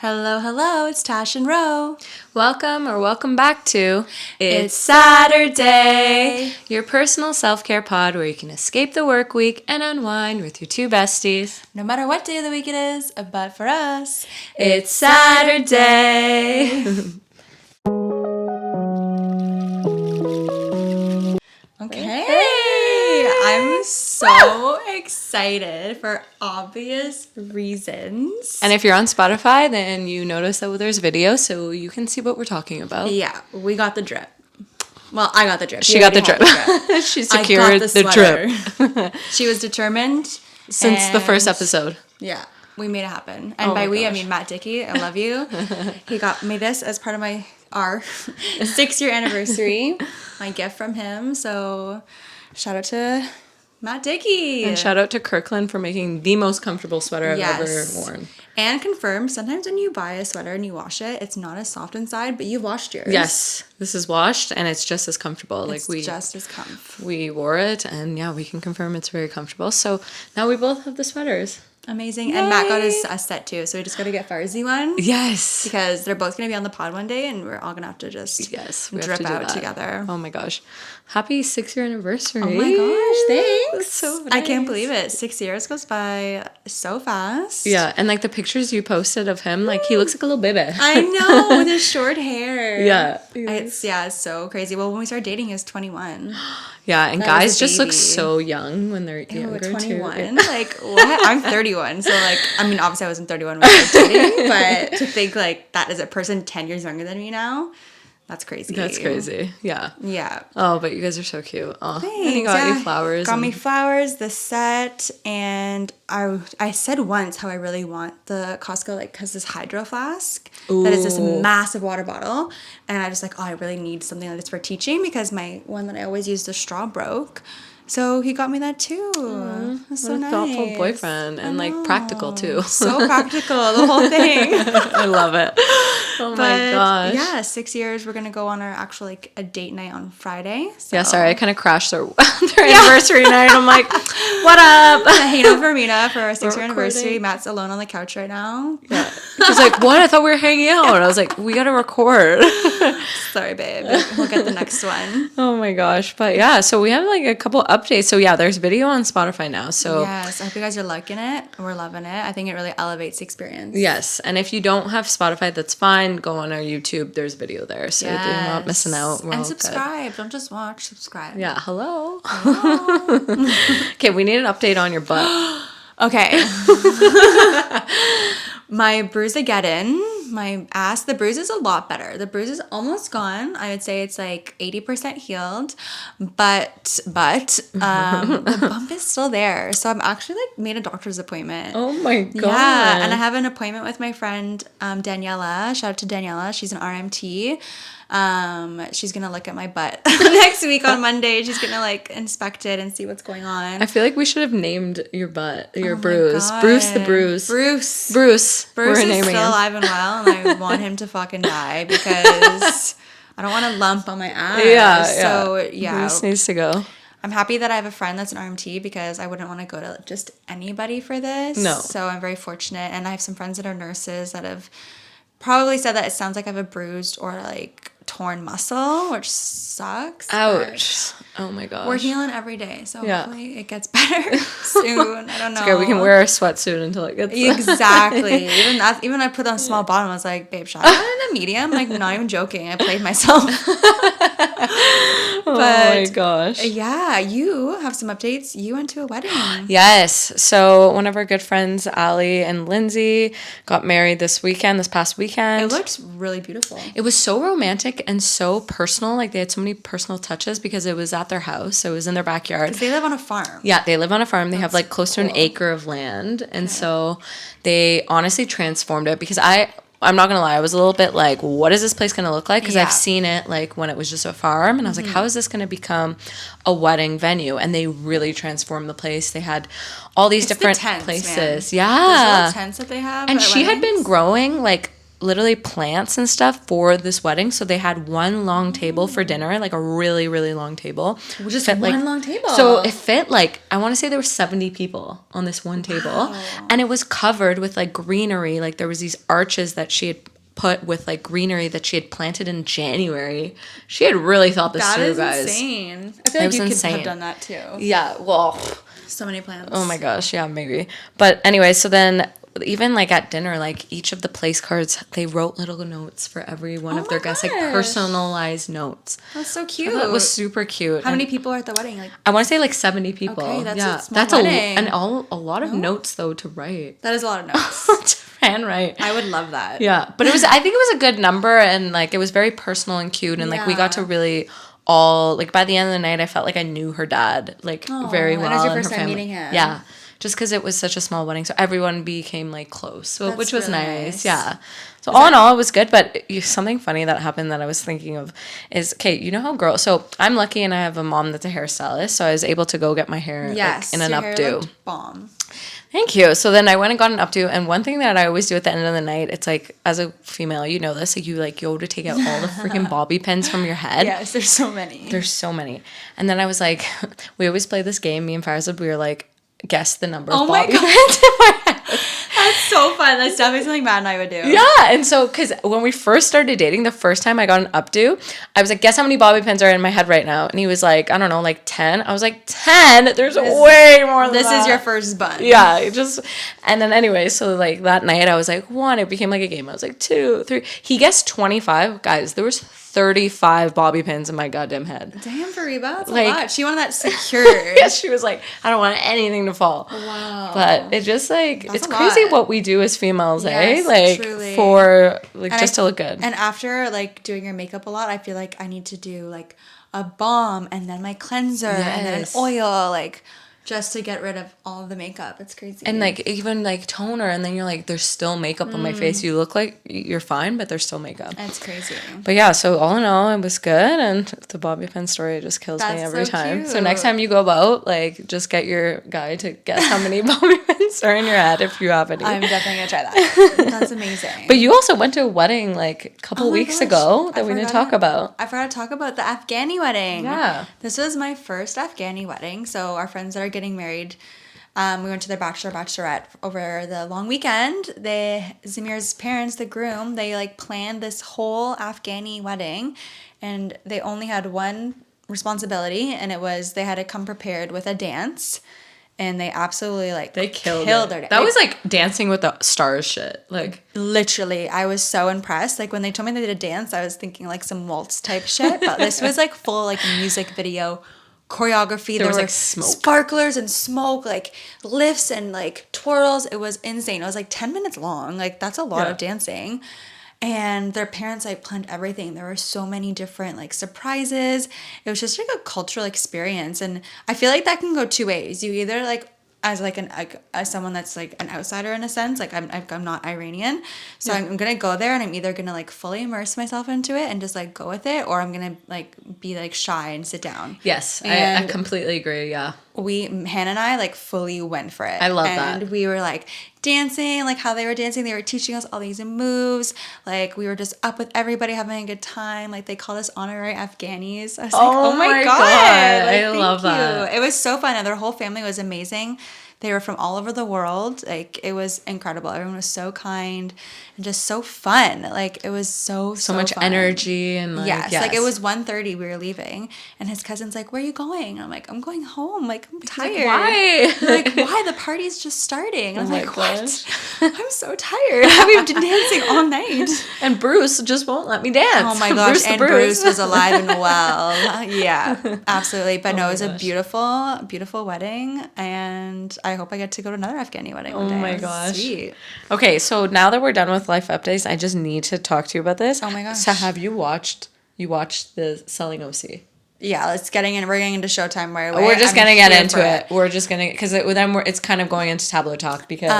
Hello, hello, it's Tash and Ro. Welcome back to It's Saturday, your personal self-care pod where you can escape the work week and unwind with your two besties. No matter what day of the week it is, but for us, It's Saturday. Okay, I'm so excited for obvious reasons. And if you're on Spotify, then you notice that there's video so you can see what we're talking about. Yeah, we got the drip. Well, I got the drip. She got the drip. She secured the drip. She was determined. Since the first episode. Yeah, we made it happen. And by we, I mean Matt Dickey. I love you. He got me this as part of our 6-year anniversary. My gift from him. So shout out to Matt Dickey. And shout out to Kirkland for making the most comfortable sweater I've ever worn. And confirm, sometimes when you buy a sweater and you wash it, it's not as soft inside, but you've washed yours. Yes, this is washed and it's just as comfortable. It's just as comfortable. We wore it and yeah, we can confirm it's very comfortable. So now we both have the sweaters. Amazing. Yay. And Matt got a set too, so we just got to get Farzi one. Yes. Because they're both going to be on the pod one day and we're all going to have to just drip out together. Oh my gosh. Happy 6-year anniversary. Oh my gosh, thanks. So nice. I can't believe it. 6 years goes by so fast. Yeah, and like the pictures you posted of him, like he looks like a little baby. I know, with his short hair. Yeah. It's so crazy. Well, when we started dating, he was 21. Yeah, and guys just look so young when they're younger 21? too. Like, what? I'm 31. So, like, I mean, obviously I wasn't 31 when I started dating, but to think, like, that is a person 10 years younger than me now, that's crazy. That's crazy. Yeah. Yeah. Oh, but you guys are so cute. Oh, Thanks. and he got you flowers. Got me flowers, the set, and I said once how I really want the Costco, like, because this hydro flask that is this massive water bottle, and I just like, I really need something like this for teaching because my one that I always use, the straw, broke. So he got me that too. That's so nice. Thoughtful boyfriend and like practical too. So practical, the whole thing. I love it. Oh my gosh. Yeah, 6 years. We're gonna go on our actual like a date night on Friday. So. Yeah, sorry, I kind of crashed their anniversary night. I'm like, what up? Hanging out for Mina for our 6-year anniversary. Matt's alone on the couch right now. Yeah. He's like, what? I thought we were hanging out. I was like, we gotta record. Sorry, babe. We'll get the next one. Oh my gosh. But yeah, so we have like a couple updates. So yeah, there's video on Spotify now. So yes, I hope you guys are liking it. We're loving it. I think it really elevates the experience. Yes, and if you don't have Spotify, that's fine. Go on our YouTube. There's video there, so you're not missing out. And subscribe. Good. Don't just watch. Subscribe. Yeah. Hello. Okay, we need an update on your butt. Okay. My bruise again, my ass, the bruise is a lot better. The bruise is almost gone. I would say it's like 80% healed, but the bump is still there. So I'm actually like made a doctor's appointment. Oh my god. Yeah, and I have an appointment with my friend Daniela. Shout out to Daniela. She's an RMT. She's gonna look at my butt next week on Monday. She's gonna like inspect it and see what's going on. I feel like we should have named your butt, your bruise. Bruce the bruise. Bruce is still alive and well, and I want him to fucking die because I don't want a lump on my ass. Yeah. Bruce needs to go. I'm happy that I have a friend that's an RMT because I wouldn't want to go to just anybody for this. No. So I'm very fortunate, and I have some friends that are nurses that have probably said that it sounds like I have a bruised or like torn muscle, which sucks. Ouch. Oh my gosh. We're healing every day, so hopefully it gets better soon. I don't know. It's okay, we can wear a sweatsuit until it gets exactly. Even I put on a small bottom. I was like, babe, shot in a medium. Like, not even joking. I played myself. Oh my gosh. Yeah, you have some updates. You went to a wedding. Yes. So one of our good friends, Allie and Lindsay, got married this past weekend. It looked really beautiful. It was so romantic and so personal. Like, they had so many personal touches because it was at their house. So it was in their backyard. Because they live on a farm. Yeah, they live on a farm. They have like close to an acre of land. And so they honestly transformed it because I'm not going to lie, I was a little bit like, what is this place going to look like? Because I've seen it like when it was just a farm. And I was like, how is this going to become a wedding venue? And they really transformed the place. They had all these different tents, places. Man. Yeah. Those little tents that they have. And she had been growing like literally plants and stuff for this wedding. So they had one long table for dinner, like a really, really long table. Just one long table. So it fit like, I want to say there were 70 people on this one table. Wow. And it was covered with like greenery. Like there was these arches that she had put with like greenery that she had planted in January. She had really thought this through, guys. That is insane. I feel like you could have done that too. Yeah, well, so many plants. Oh my gosh, yeah, maybe. But anyway, so then even like at dinner, like each of the place cards, they wrote little notes for every one of their guests, like personalized notes. That's so cute. That was super cute. How many people are at the wedding? Like, I want to say like 70 people. Okay, that's yeah, a small wedding. A lot of notes though to write. That is a lot of notes. To handwrite. I would love that. Yeah, but I think it was a good number, and like it was very personal and cute, and like we got to really like by the end of the night, I felt like I knew her dad like very well. And it was your first time meeting him. Yeah. Just because it was such a small wedding, so everyone became like close, which was really nice. Yeah. So all in all, it was good. But something funny that happened that I was thinking of is, okay, you know how girls. So I'm lucky and I have a mom that's a hairstylist, so I was able to go get my hair in an updo. Bomb. Thank you. So then I went and got an updo, and one thing that I always do at the end of the night, it's like, as a female, you know this, like you like go to take out all the freaking bobby pins from your head. Yes, there's so many. And then I was like, we always play this game, me and Farzad, we were like, guess the number of pins bobby in my head. That's so fun. That's definitely something Matt and I would do. Yeah, and so because when we first started dating, the first time I got an updo, I was like, guess how many bobby pins are in my head right now? And he was like, I don't know, like 10. I was like, 10? There's way more than that. This is your first bun. Yeah, and then anyway, so like that night I was like, 1, it became like a game. I was like 2, 3. He guessed 25. Guys, there was 35 bobby pins in my goddamn head. Damn, Fariba, that's like, a lot. She wanted that secured. Yeah, she was like, I don't want anything to fall. Wow. But it just like, that's it's crazy what we do as females, Like truly. For like and just to look good. And after like doing your makeup a lot, I feel like I need to do like a balm and then my cleanser and then oil, like just to get rid of all of the makeup. It's crazy. And like even like toner, and then you're like, there's still makeup on my face. You look like you're fine, but there's still makeup. That's crazy. But yeah, so all in all, it was good, and the bobby pin story just kills me every time. Cute. So next time you go out, like just get your guy to guess how many bobby pins are in your head if you have any. I'm definitely gonna try that. That's amazing. But you also went to a wedding like a couple weeks ago that we didn't talk about. I forgot to talk about the Afghani wedding. Yeah. This was my first Afghani wedding. So our friends that are getting married, we went to their bachelorette over the long weekend. Zamir's parents, the groom, they like planned this whole Afghani wedding, and they only had one responsibility, and it was they had to come prepared with a dance. And they absolutely they killed their dance. That was like Dancing with the Stars shit. Like literally, I was so impressed. Like when they told me they did a dance, I was thinking like some waltz type shit. But this was like full like music video choreography. There was like sparklers and smoke, like lifts and like twirls. It was insane. It was like 10 minutes long. Like that's a lot of dancing. And their parents like planned everything. There were so many different like surprises. It was just like a cultural experience, and I feel like that can go two ways. You either like as like as someone that's like an outsider in a sense, like I'm not Iranian, so I'm gonna go there and I'm either gonna like fully immerse myself into it and just like go with it, or I'm gonna like be like shy and sit down. Yes, I completely agree. Yeah, Hannah and I like fully went for it. I love that. And we were like dancing, like how they were dancing. They were teaching us all these moves. Like we were just up with everybody having a good time. Like they called us honorary Afghanis. I was like, oh my God. Like, I love that. It was so fun. And their whole family was amazing. They were from all over the world. Like it was incredible. Everyone was so kind and just so fun. Like it was so much fun. Energy and like, yes. Like it was 1:30. We were leaving, and his cousin's like, "Where are you going?" And I'm like, "I'm going home. Like I'm tired." Like, why? Like why? The party's just starting. And I'm like, what? I'm so tired. We've been dancing all night. And Bruce just won't let me dance. Oh my gosh! Bruce was alive and well. Yeah, absolutely. But no, it was a beautiful, beautiful wedding, and I hope I get to go to another Afghani wedding one day. Oh my gosh. Sweet. Okay, so now that we're done with life updates, I just need to talk to you about this. Oh my gosh. So have you watched the Selling OC? Yeah, we're getting into Showtime right away. We're just gonna get into it. We're just gonna, because it's kind of going into Tabloid Talk because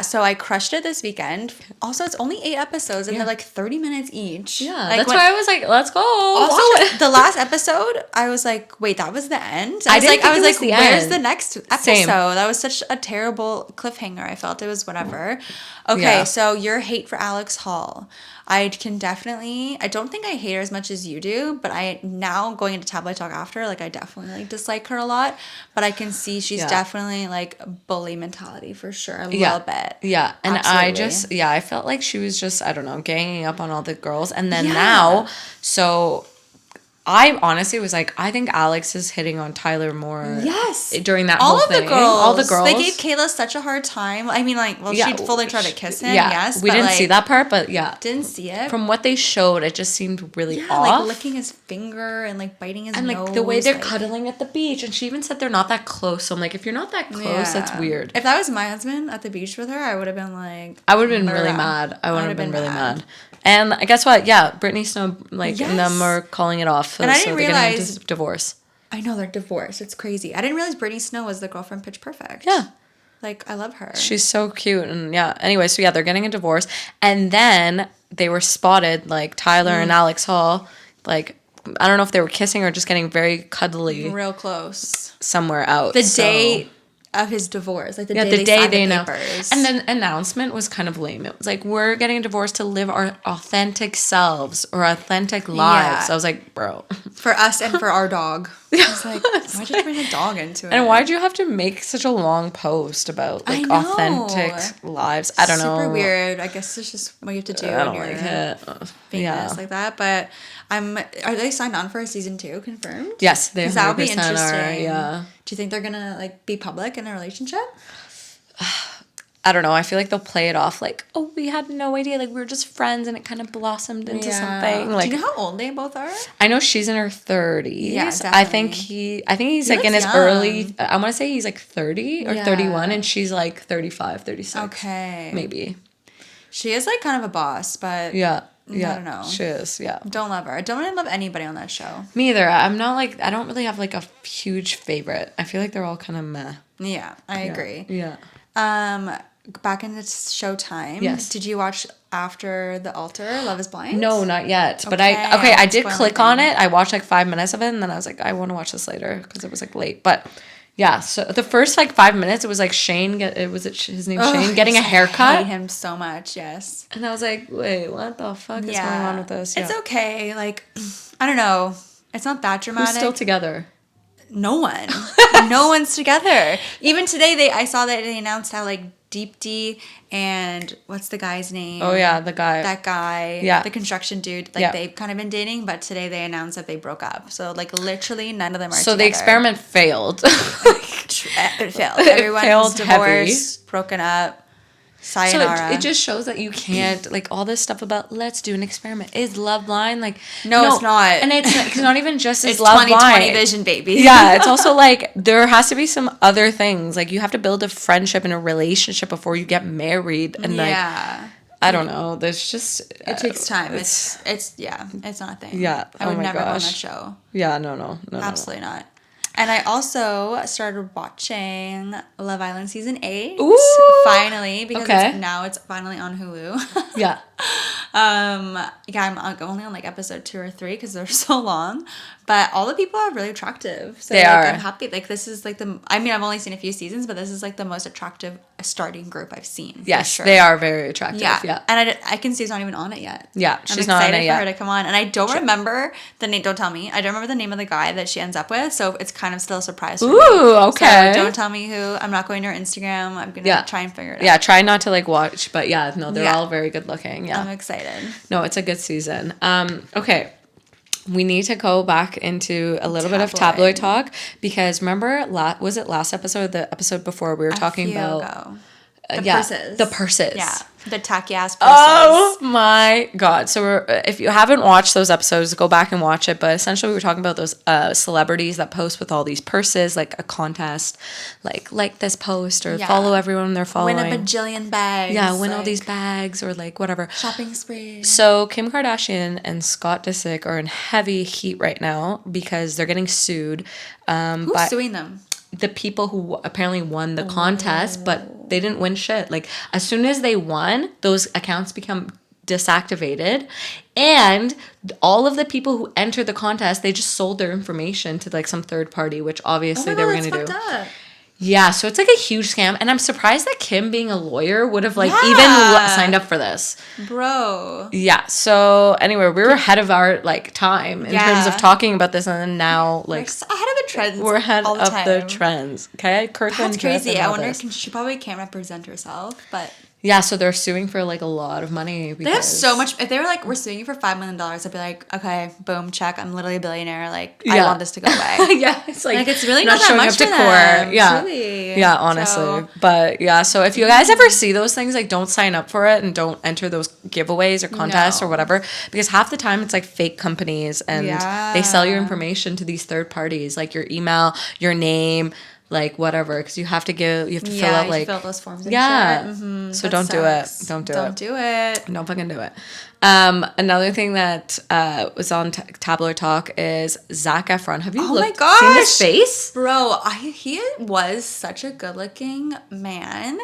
so I crushed it this weekend. Also, it's only 8 episodes and they're like 30 minutes each. Yeah, like, that's why I was like, let's go. Also, the last episode, I was like, wait, that was the end? I was like, where's the next episode? Same. That was such a terrible cliffhanger. I felt it was whatever. Okay, so your hate for Alex Hall. I don't think I hate her as much as you do, but I now going into Tabloid Talk after, like I definitely like dislike her a lot, but I can see she's definitely like bully mentality for sure, a little bit. Yeah, and absolutely. I felt like she was just, I don't know, ganging up on all the girls, and then now, so I honestly was like, I think Alex is hitting on Tyler more. Yes. During that whole thing. All the girls. They gave Kayla such a hard time. I mean, like, well, she fully tried to kiss him, yes. We didn't see that part, but Didn't see it. From what they showed, it just seemed really off. Like licking his finger and like biting his nose. And like the way they're cuddling at the beach. And she even said they're not that close. So I'm like, if you're not that close, that's weird. If that was my husband at the beach with her, I would have been like... I would have been really mad. I would have been really mad. And guess what? Yeah, Brittany Snow, and them are calling it off. And I didn't realize... divorce. I know, they're divorced. It's crazy. I didn't realize Brittany Snow was the girl from Pitch Perfect. Yeah. Like, I love her. She's so cute. And anyway, so they're getting a divorce. And then they were spotted, like Tyler and Alex Hall, like, I don't know if they were kissing or just getting very cuddly. Real close. Somewhere out. The day of his divorce, like the day they announced. And then announcement was kind of lame. It was like, we're getting a divorce to live our authentic selves or authentic lives. I was like, bro. For us and for our dog. I was like, why'd you bring a dog into it? And why'd you have to make such a long post about like authentic lives? I don't know. Super weird. I guess it's just what you have to do when you're famous like that. But are they signed on for a season 2 confirmed? Yes, they 'Cause that would be interesting. Yeah. Do you think they're gonna like be public in their relationship? I don't know. I feel like they'll play it off like, oh, we had no idea. Like, we were just friends and it kind of blossomed into something. Like, do you know how old they both are? I know she's in her 30s. Yeah, definitely. I think he's like in his early, I want to say he's like 30 or 31 and she's like 35, 36. Okay. Maybe. She is like kind of a boss, but yeah. I don't know. She is, yeah. Don't love her. I don't really love anybody on that show. Me either. I'm not like, I don't really have like a huge favorite. I feel like they're all kind of meh. Yeah, I agree. Yeah. Back into Showtime. Yes. Did you watch After the Altar, Love is Blind? No, not yet. But I did click on it. I watched like 5 minutes of it and then I was like, I want to watch this later because it was like late. But yeah, so the first like 5 minutes, it was like Shane, his name Shane, getting a haircut. I hate him so much, yes. And I was like, wait, what the fuck is going on with this? Yeah. It's okay. Like, I don't know. It's not that dramatic. Who's still together? No one. No one's together. Even today, I saw that they announced how like Deep D and what's the guy's name? Oh yeah, the guy. That guy. Yeah. The construction dude. Like they've kind of been dating, but today they announced that they broke up. So like literally none of them are together. So the experiment failed. It failed. Everyone's divorced, broken up. Sayonara. So it just shows that you can't, like, all this stuff about let's do an experiment. Is love blind? Like, no, it's not. And it's not even just it's love blind. 2020 vision, baby. Yeah, it's also like there has to be some other things. Like you have to build a friendship and a relationship before you get married. And like, I don't know. There's just it takes time. It's not a thing. Yeah, I would never go on that show. Yeah, no, absolutely not. And I also started watching Love Island Season 8. Ooh! Finally, because it's finally on Hulu. Yeah. I'm only on like episode 2 or 3 because they're so long. But all the people are really attractive. So they are. I'm happy. Like this is like I've only seen a few seasons, but this is like the most attractive starting group I've seen. Yes, sure. they are very attractive. Yeah. And I can see it's not even on it yet. Yeah, she's not on it yet. I'm excited for her to come on. And I don't remember the name. Don't tell me. I don't remember the name of the guy that she ends up with. So it's kind of still a surprise for me. Ooh, okay. So don't tell me who. I'm not going to her Instagram. I'm going to try and figure it out. Yeah, try not to like watch. But they're all very good looking. Yeah. I'm excited. No, it's a good season. Okay. We need to go back into a little bit of tabloid talk because remember, was it last episode or the episode before we were talking about... The purses. The purses. Yeah. The tacky ass purses. Oh my God. So if you haven't watched those episodes, go back and watch it. But essentially we were talking about those celebrities that post with all these purses, like a contest, like this post or follow everyone they're following. Win a bajillion bags. Yeah, win all these bags or like whatever. Shopping spree. So Kim Kardashian and Scott Disick are in heavy heat right now because they're getting sued. Who's suing them? The people who apparently won the contest, but they didn't win shit. Like, as soon as they won, those accounts become deactivated, and all of the people who entered the contest, they just sold their information to like some third party, which obviously they were going to do. Up. Yeah, so it's like a huge scam, and I'm surprised that Kim, being a lawyer, would have like even signed up for this. Bro. Yeah, so anyway, we were ahead of our like time in terms of talking about this, and then now like we're ahead of the trends. We're ahead all the of time. the trends. Okay, Kirkland. That's crazy. I wonder, she probably can't represent herself, but. Yeah, so they're suing for like a lot of money. Because they have so much. If they were like, we're suing you for $5 million, I'd be like, okay, boom, check. I'm literally a billionaire. Like, I want this to go away. Yeah, it's like it's really not that much for them. Yeah, really. Yeah, honestly. But yeah, so if you guys ever see those things, like, don't sign up for it and don't enter those giveaways or contests or whatever, because half the time it's like fake companies and they sell your information to these third parties, like your email, your name. Like whatever, because you have to fill out like fill those forms. And shit. So don't do it. Don't do it. Don't fucking do it. Another thing that was on Tabloid Talk is Zac Efron. Have you seen his face, bro? He was such a good-looking man.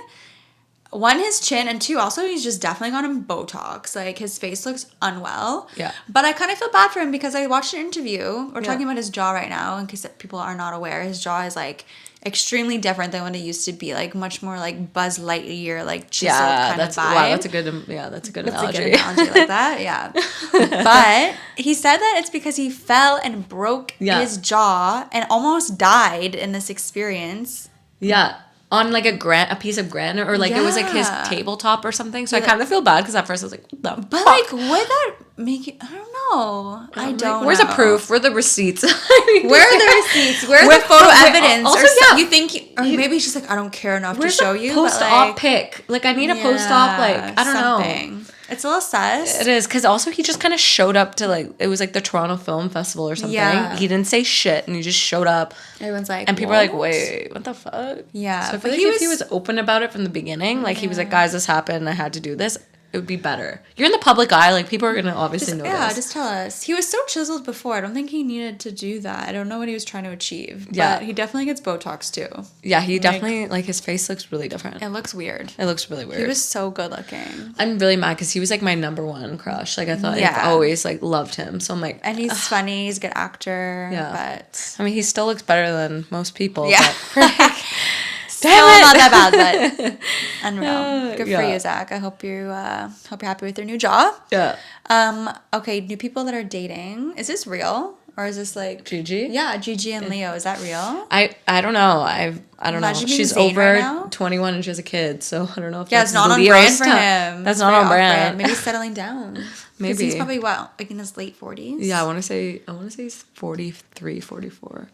One, his chin, and two, also he's just definitely got him Botox. Like, his face looks unwell. Yeah. But I kind of feel bad for him because I watched an interview. We're talking about his jaw right now, in case people are not aware. His jaw is like extremely different than what it used to be. Like, much more like Buzz Lightyear, like chiseled kind of vibe. Wow, that's a good analogy. That's a good analogy like that, yeah. But he said that it's because he fell and broke his jaw and almost died in this experience. Yeah. On like a piece of granite, or like it was like his tabletop or something. So I kind of feel bad because at first I was like, what the fuck? Like, would that make it? I don't know. I don't. Where's the proof? Where are the receipts? Where are the receipts? Where's the photo evidence? Also, you think, or maybe he's just like, I don't care enough to show you. Post-op pic. Like, I need a post-op. Like, I don't know. It's a little sus. It is, because also he just kind of showed up to like, it was like the Toronto Film Festival or something. Yeah. He didn't say shit and he just showed up. Everyone's like, and people are like, wait, what the fuck? Yeah. So I feel like if he was open about it from the beginning, like he was like, guys, this happened, I had to do this, it would be better. You're in the public eye, like people are gonna obviously know this. Yeah, just tell us. He was so chiseled before. I don't think he needed to do that. I don't know what he was trying to achieve. Yeah. But he definitely gets Botox too. Yeah, he definitely, like, his face looks really different. It looks weird. It looks really weird. He was so good looking. I'm really mad because he was like my number one crush. Like, I thought I always like loved him. So I'm like, and he's funny. He's a good actor. Yeah. But I mean, he still looks better than most people. Yeah. But Still not that bad, but unreal. Good for you, Zach. I hope you're happy with your new job. Yeah. Okay, new people that are dating. Is this real? Or is this like Gigi? Yeah, Gigi and Leo. Is that real? I don't know. I don't know. She's over 21 and she has a kid, so I don't know if it's not on brand for him. That's not on brand. Maybe he's settling down. Maybe he's probably like in his late 40s. Yeah, I want to say he's 43, 44.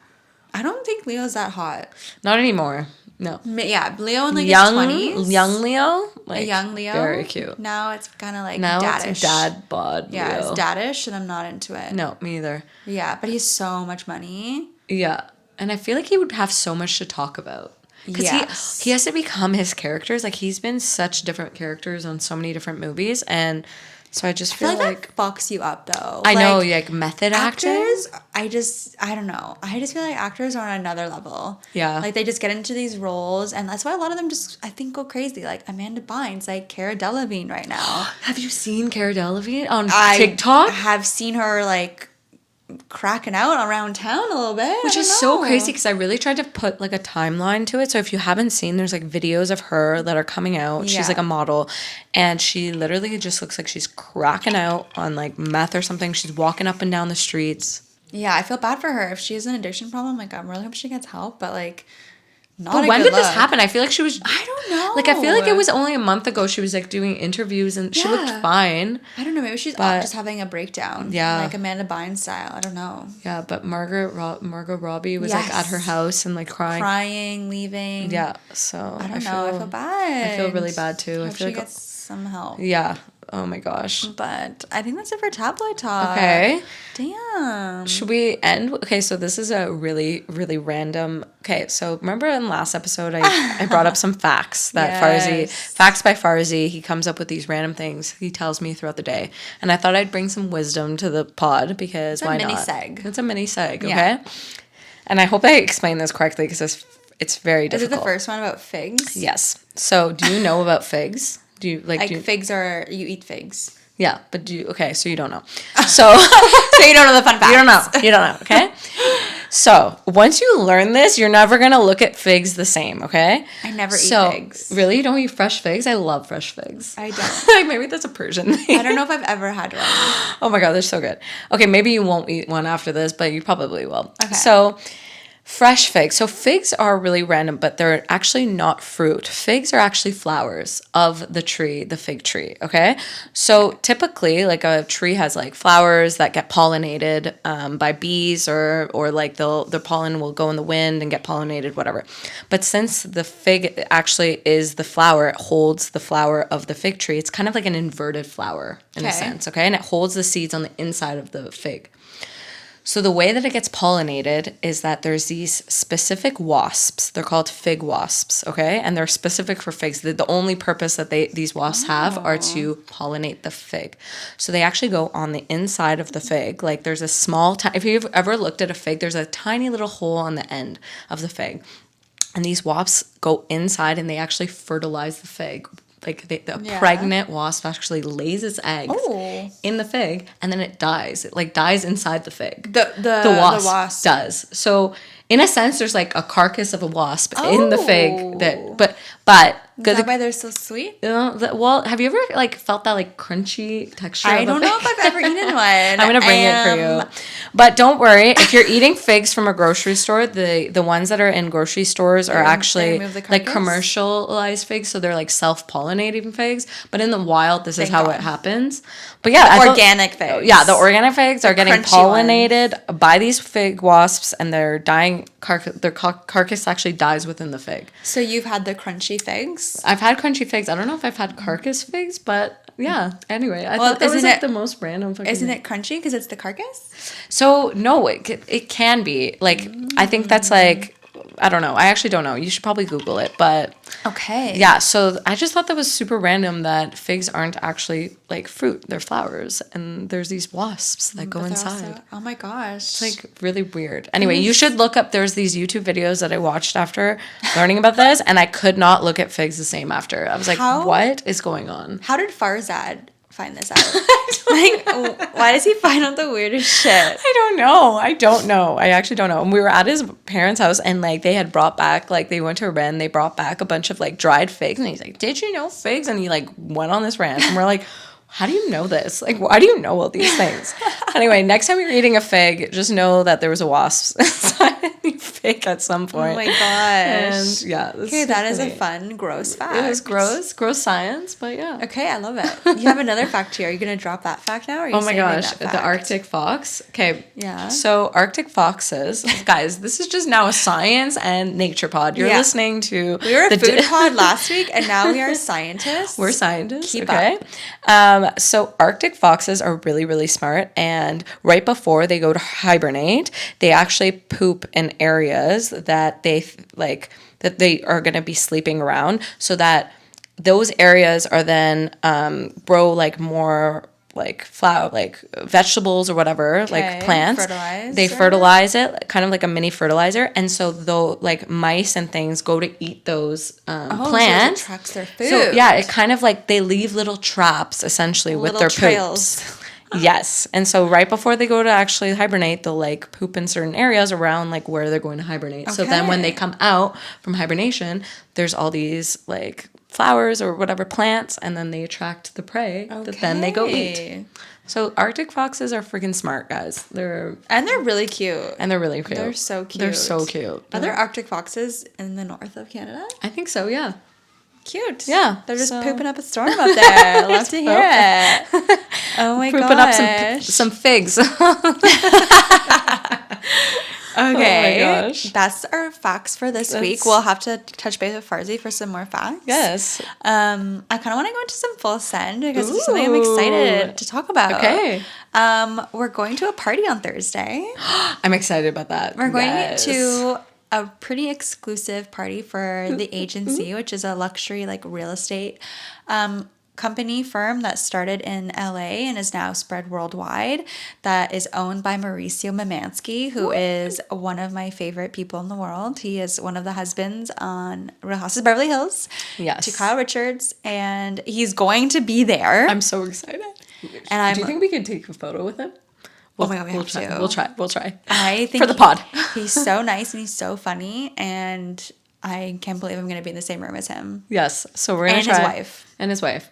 I don't think Leo's that hot. Not anymore. No. Yeah, Leo in like his 20s. Young Leo? Like, a young Leo. Very cute. Now it's kind of like daddish. It's dad bod Yeah, Leo. it's daddish and I'm not into it. No, me either. Yeah, but he's so much money. Yeah. And I feel like he would have so much to talk about. Because he has to become his characters. Like, he's been such different characters on so many different movies. And so I just feel like that fucks you up, though. I know, like method actors. I don't know. I just feel like actors are on another level. Yeah. Like, they just get into these roles, and that's why a lot of them just, I think, go crazy. Like, Amanda Bynes, like Cara Delevingne right now. Have you seen Cara Delevingne on TikTok? I have seen her, like, cracking out around town a little bit, which is so crazy because I really tried to put like a timeline to it. So if you haven't seen, there's like videos of her that are coming out. She's like a model, and she literally just looks like she's cracking out on like meth or something. She's walking up and down the streets. Yeah, I feel bad for her if she has an addiction problem. Like, I'm really hoping she gets help, but like, but when did this happen? I feel like she was. I don't know. Like, I feel like it was only a month ago. She was like doing interviews and she looked fine. I don't know. Maybe she's just having a breakdown. Yeah, like Amanda Bynes style. I don't know. Yeah, but Margot Robbie was like at her house and like crying, leaving. Yeah, so I don't know. I feel bad. I feel really bad too. I feel she like gets some help. Yeah. Oh my gosh. But I think that's it for tabloid talk. Okay. Damn. Should we end? Okay, so this is a really, really random. Okay, so remember in last episode I brought up some facts that Farzi, facts by Farzi, he comes up with these random things he tells me throughout the day. And I thought I'd bring some wisdom to the pod because why not? It's a mini seg, okay? Yeah. And I hope I explained this correctly because it's very difficult. Is it the first one about figs? Yes. So do you know about figs? Do you figs are, you eat figs? Yeah, but so you don't know. So you don't know the fun facts. You don't know, okay? So once you learn this, you're never going to look at figs the same, okay? I never eat figs. Really? You don't eat fresh figs? I love fresh figs. I don't. Maybe that's a Persian thing. I don't know if I've ever had one. Oh my God, they're so good. Okay, maybe you won't eat one after this, but you probably will. Okay. So fresh figs. So figs are really random, but they're actually not fruit. Figs are actually flowers of the tree, the fig tree, okay? So typically, like a tree has like flowers that get pollinated by bees or like their pollen will go in the wind and get pollinated, whatever. But since the fig actually is the flower, it holds the flower of the fig tree. It's kind of like an inverted flower in a sense, okay? And it holds the seeds on the inside of the fig. So the way that it gets pollinated is that there's these specific wasps. They're called fig wasps, okay? And they're specific for figs. The only purpose that these wasps have are to pollinate the fig. So they actually go on the inside of the fig. Like there's a small, if you've ever looked at a fig, there's a tiny little hole on the end of the fig. And these wasps go inside and they actually fertilize the fig. Like the pregnant wasp actually lays its eggs in the fig, and then it dies. It like dies inside the fig. The wasp does. So in a sense, there's like a carcass of a wasp in the fig but is that why they're so sweet? Well, have you ever like felt that like crunchy texture? I don't know if I've ever eaten one. I'm gonna bring it for you. But don't worry, if you're eating figs from a grocery store, the ones that are in grocery stores are actually like commercialized figs, so they're like self-pollinating figs. But in the wild, this is how it happens. But yeah, organic figs. Yeah, the organic figs are getting pollinated by these fig wasps, and they're dying. Their carcass actually dies within the fig. So you've had the crunchy figs? I've had crunchy figs. I don't know if I've had carcass figs, but yeah. Anyway, I thought that was like the most random fucking. Isn't it crunchy because it's the carcass? So no, it can be. Like I think that's like, I don't know. I actually don't know. You should probably Google it, but okay. Yeah, so I just thought that was super random that figs aren't actually like fruit. They're flowers, and there's these wasps that go inside. Oh my gosh. It's like really weird. Anyway, you should look up, there's these YouTube videos that I watched after learning about this, and I could not look at figs the same after. I was like, what is going on? How did Farzad find this out? Like, why does he find out the weirdest shit? I don't know. I actually don't know. And we were at his parents' house, and like they had brought back, like they went to a run, they brought back a bunch of like dried figs, and he's like, did you know figs? And he like went on this rant, and we're like, how do you know this? Like, why do you know all these things? Anyway, next time you're eating a fig, just know that there was a wasp inside the fig at some point. Oh my gosh. And yeah. Okay, that is a fun, gross fact. It was gross science, but yeah. Okay, I love it. You have another fact here. Are you going to drop that fact now? Or are you oh my gosh, the Arctic fox. Okay. Yeah. So Arctic foxes, guys, this is just now a science and nature pod. You're listening to. We were a food pod last week, and now we are scientists. We're scientists. Keep up. So Arctic foxes are really, really smart, and right before they go to hibernate, they actually poop in areas that they are going to be sleeping around, so that those areas are then grow like more like flower, like vegetables or whatever, like plants. They fertilize it, kind of like a mini fertilizer. And so though like mice and things go to eat those plants. So it attracts their food. So yeah, it kind of like they leave little traps essentially with their trails. poops. Yes. And so right before they go to actually hibernate, they'll like poop in certain areas around like where they're going to hibernate. So then when they come out from hibernation, there's all these like flowers or whatever plants, and then they attract the prey that then they go eat. So Arctic foxes are freaking smart, guys. They're really cute. They're so cute. They're so cute. Are there Arctic foxes in the north of Canada? I think so, yeah. Cute. Yeah. They're just pooping up a storm up there. I love to hear it. Oh my gosh. Pooping up some figs. Okay. Oh my gosh. That's our facts for this week. We'll have to touch base with Farzi for some more facts. Yes. I kind of want to go into some full send because it's something I'm excited to talk about. Okay. We're going to a party on Thursday. I'm excited about that. We're going to a pretty exclusive party for the agency, which is a luxury like real estate company firm that started in LA and is now spread worldwide, that is owned by Mauricio Mamansky, who is one of my favorite people in the world. He is one of the husbands on Real Houses of Beverly Hills to Kyle Richards, and he's going to be there. I'm so excited. And do you think we could take a photo with him? Oh my God, we have to. We'll try. I think for the pod. He's so nice and he's so funny, and I can't believe I'm going to be in the same room as him. Yes. So we're going to try. And his wife.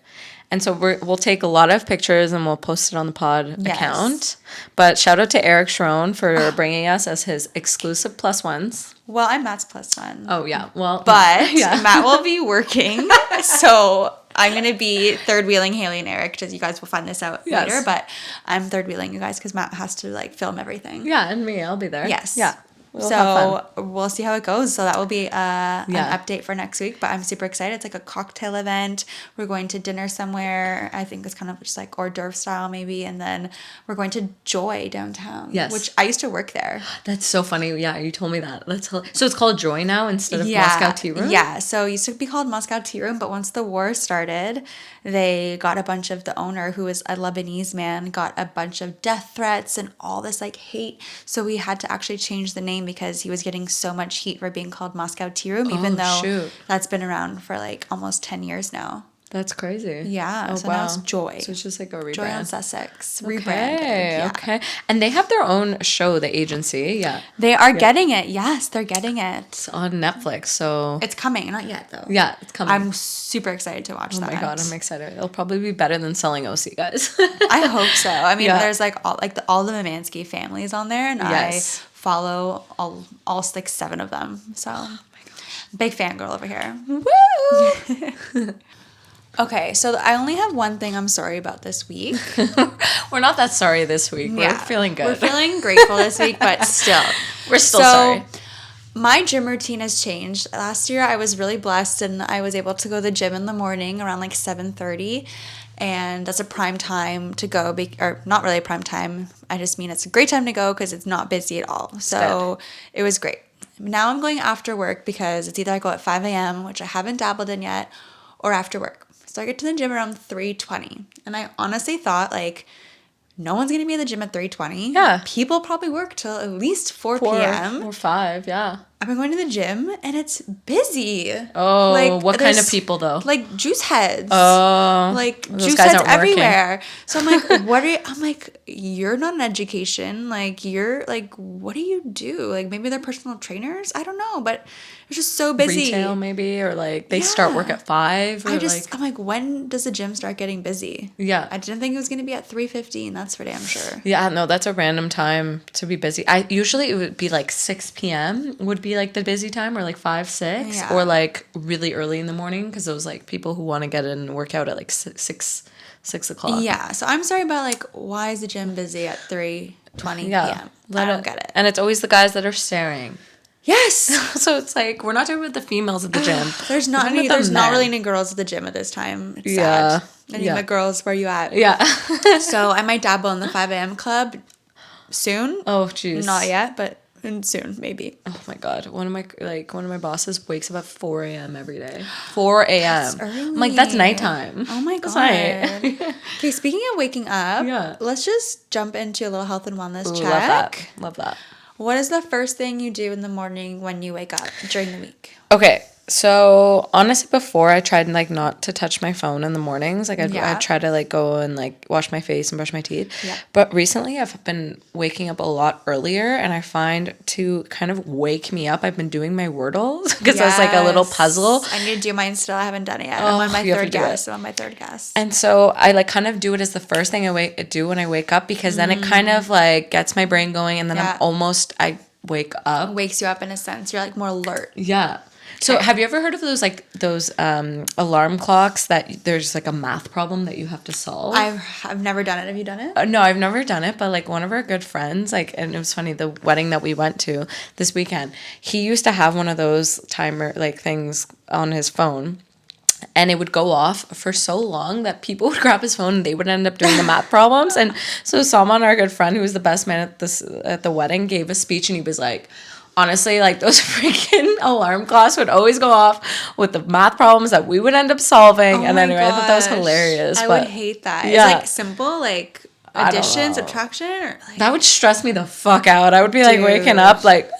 And so we'll take a lot of pictures and we'll post it on the pod account. But shout out to Eric Sharon for bringing us as his exclusive plus ones. Well, I'm Matt's plus one. Oh, yeah. Well, but Matt will be working. So I'm going to be third wheeling Haley and Eric. You guys will find this out later. But I'm third wheeling you guys because Matt has to like film everything. Yeah, and me. I'll be there. Yes. Yeah. So we'll see how it goes. So that will be an update for next week. But I'm super excited. It's like a cocktail event. We're going to dinner somewhere. I think it's kind of just like hors d'oeuvre style maybe. And then we're going to Joy downtown. Yes. Which I used to work there. That's so funny. Yeah, you told me that. So it's called Joy now instead of Moscow Tea Room? Yeah. So it used to be called Moscow Tea Room. But once the war started, they got a bunch of the owner, who is a Lebanese man, got a bunch of death threats and all this like hate. So we had to actually change the name because he was getting so much heat for being called Moscow Tea Room, even though that's been around for like almost 10 years now. That's crazy. Yeah. Oh, so now it's Joy. So it's just like a rebrand. Joy on Sussex. Okay, rebranded. Okay. And they have their own show, the agency. Yeah. They are getting it. Yes, they're getting it. It's on Netflix, so. It's coming. Not yet, though. Yeah, it's coming. I'm super excited to watch that. Oh my God, I'm excited. It'll probably be better than Selling OC, guys. I hope so. I mean, there's like all the Mamansky families on there, and I follow all like 7 of them. So, big fangirl over here. Woo! Okay, so I only have one thing I'm sorry about this week. We're not that sorry this week. We're feeling good. We're feeling grateful this week, but still. We're still sorry. My gym routine has changed. Last year, I was really blessed, and I was able to go to the gym in the morning around like 7:30. And that's a prime time to go, or not really a prime time. I just mean it's a great time to go because it's not busy at all. So it was great. Now I'm going after work because it's either I go at 5 a.m., which I haven't dabbled in yet, or after work. So I get to the gym around 3:20. And I honestly thought, like, no one's going to be in the gym at 3:20. Yeah. People probably work till at least 4 p.m. Or 5, yeah. I've been going to the gym, and it's busy. Oh, like, what kind of people, though? Like, juice heads. Oh. Like, juice heads everywhere. So I'm like, I'm like, you're not in education. Like, you're, like, what do you do? Like, maybe they're personal trainers? I don't know, but it's just so busy. Retail, maybe, or, like, they start work at 5. Or I'm like, when does the gym start getting busy? Yeah. I didn't think it was going to be at 3:15. That's for damn sure. Yeah, no, that's a random time to be busy. Usually it would be, like, 6 p.m. would be, like, the busy time, or, like, 5, 6. Yeah. Or, like, really early in the morning, because those, like, people who want to get in and work out at, like, 6 o'clock. Yeah, so I'm sorry about, like, why is the gym busy at 3:20 p.m.? I don't get it. And it's always the guys that are staring. Yes. So it's like, we're not talking about the females at the gym. There's not really any girls at the gym at this time. It's sad. I need my girls. Where you at? Yeah. So I might dabble in the 5 a.m. club soon. Oh, jeez. Not yet, but soon, maybe. Oh my God. One of my bosses wakes up at 4 a.m. every day. 4 a.m. That's early. I'm like, that's nighttime. Oh my God. Okay, speaking of waking up, let's just jump into a little health and wellness check. Love that. What is the first thing you do in the morning when you wake up during the week? Okay, so honestly, before I tried like not to touch my phone in the mornings. Like I'd try to like go and like wash my face and brush my teeth. Yeah. But recently I've been waking up a lot earlier, and I find to kind of wake me up, I've been doing my Wordles because that's like a little puzzle. I need to do mine still. I haven't done it yet. I'm on my third guess. And so I like kind of do it as the first thing I do when I wake up, because then it kind of like gets my brain going, and then I wake up. Wakes you up in a sense. You're like more alert. Yeah. So have you ever heard of those alarm clocks that there's like a math problem that you have to solve? I've never done it. Have you done it? No, I've never done it, but like one of our good friends, like, and it was funny, the wedding that we went to this weekend, he used to have one of those timer like things on his phone. And it would go off for so long that people would grab his phone and they would end up doing the math problems. And so Salman, our good friend, who was the best man at the wedding, gave a speech and he was like, honestly, like those freaking alarm clocks would always go off with the math problems that we would end up solving. And anyway, I thought that was hilarious. I would hate that. Yeah. It's like simple, like addition, subtraction, or like, that would stress me the fuck out. I would be like waking up like,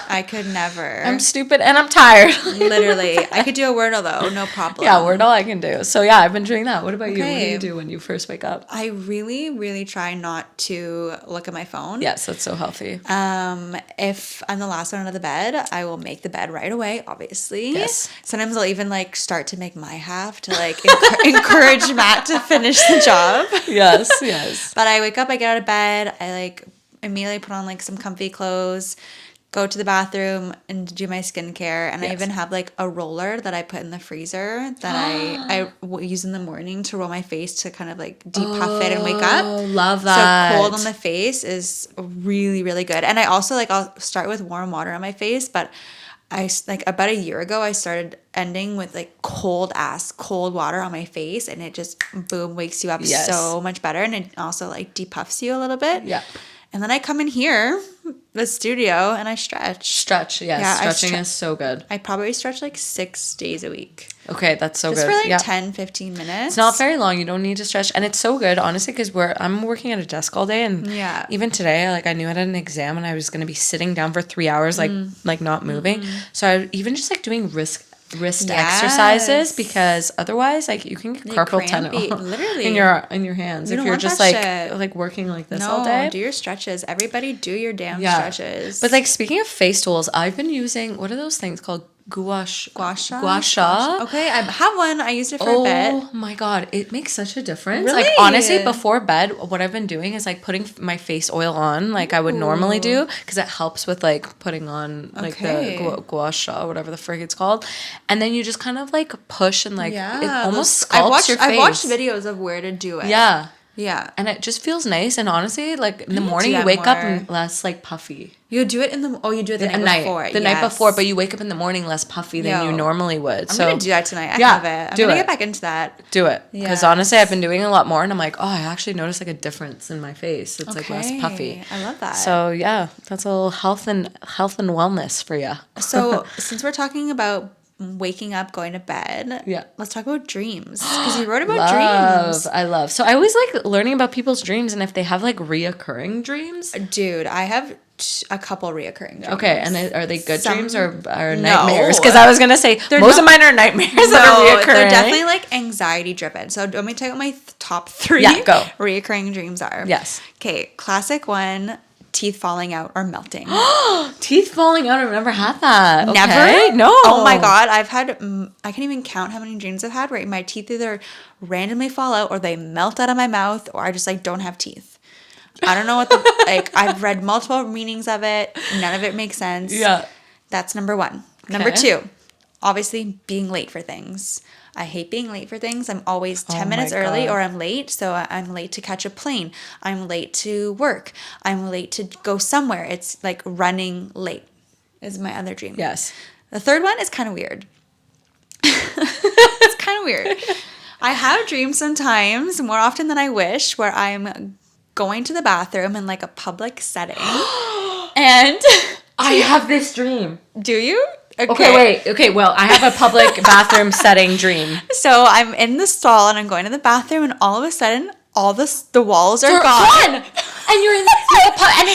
I could never. I'm stupid and I'm tired. Literally. I could do a Wordle though, no problem. Yeah, Wordle I can do. So yeah, I've been doing that. What about you? What do you do when you first wake up? I really, really try not to look at my phone. Yes, that's so healthy. If I'm the last one out of the bed, I will make the bed right away, obviously. Yes. Sometimes I'll even like start to make my half to like encourage Matt to finish the job. Yes, yes. But I wake up, I get out of bed, I like immediately put on like some comfy clothes, go to the bathroom and do my skincare. And I even have like a roller that I put in the freezer that I use in the morning to roll my face to kind of like depuff it and wake up. Love that. So cold on the face is really, really good. And I also like, I'll start with warm water on my face, but I like about a year ago, I started ending with like cold water on my face, and it just boom wakes you up so much better, and it also like depuffs you a little bit. Yeah. And then I come in here, the studio, and I stretch. Stretch, yes. Yeah, stretching is so good. I probably stretch like 6 days a week. Okay, that's so just good. Just for like 10, 15 minutes. It's not very long. You don't need to stretch. And it's so good, honestly, because I'm working at a desk all day. And even today, like I knew I had an exam and I was going to be sitting down for 3 hours, like not moving. So I even just like doing wrist exercises, because otherwise like you can get carpal tunnel literally in your hands if you're just like working like this all day. Do your stretches. Everybody do your damn stretches. But like speaking of face tools, I've been using, what are those things called? Gua sha. Okay, I have one. I used it for a bit. Oh my god, it makes such a difference. Really? Like honestly, before bed, what I've been doing is like putting my face oil on, like I would normally do, because it helps with like putting on like the gua sha, whatever the frig it's called, and then you just kind of like push and like it almost sculpts your face. I've watched videos of where to do it. Yeah. And it just feels nice. And honestly, like in the morning, you wake up and less like puffy. You do it you do it the night before. The night before, but you wake up in the morning less puffy than you normally would. I'm going to do that tonight. I have it. I'm going to get back into that. Do it. Because honestly, I've been doing it a lot more. And I'm like, I actually noticed like a difference in my face. It's like less puffy. I love that. So yeah, that's a little health and wellness for you. So since we're talking about waking up, going to bed, let's talk about dreams, because you wrote about dreams. I love. So I always like learning about people's dreams and if they have like reoccurring dreams. Dude, I have a couple reoccurring dreams. Okay, and are they good dreams or nightmares? Because I was gonna say most of mine are nightmares that are reoccurring. They're definitely like anxiety driven. So let me tell you what my top 3 reoccurring dreams are. Yes. Okay, classic one. Teeth falling out or melting. Teeth falling out. I've never had that. Never? Okay. No. Oh my god. I've had, I can't even count how many dreams I've had where my teeth either randomly fall out or they melt out of my mouth, or I just like don't have teeth. I don't know what like I've read multiple meanings of it. None of it makes sense. Yeah. That's number 1. Okay. Number 2, obviously being late for things. I hate being late for things. I'm always 10 minutes early or I'm late. So I'm late to catch a plane. I'm late to work. I'm late to go somewhere. It's like running late is my other dream. Yes. The third one is kind of weird. It's kind of weird. I have dreams sometimes, more often than I wish, where I'm going to the bathroom in like a public setting. And I have this dream. Do you? Okay, wait. Okay, well, I have a public bathroom setting dream. So I'm in the stall and I'm going to the bathroom, and all of a sudden, all the walls are gone. And you're in the and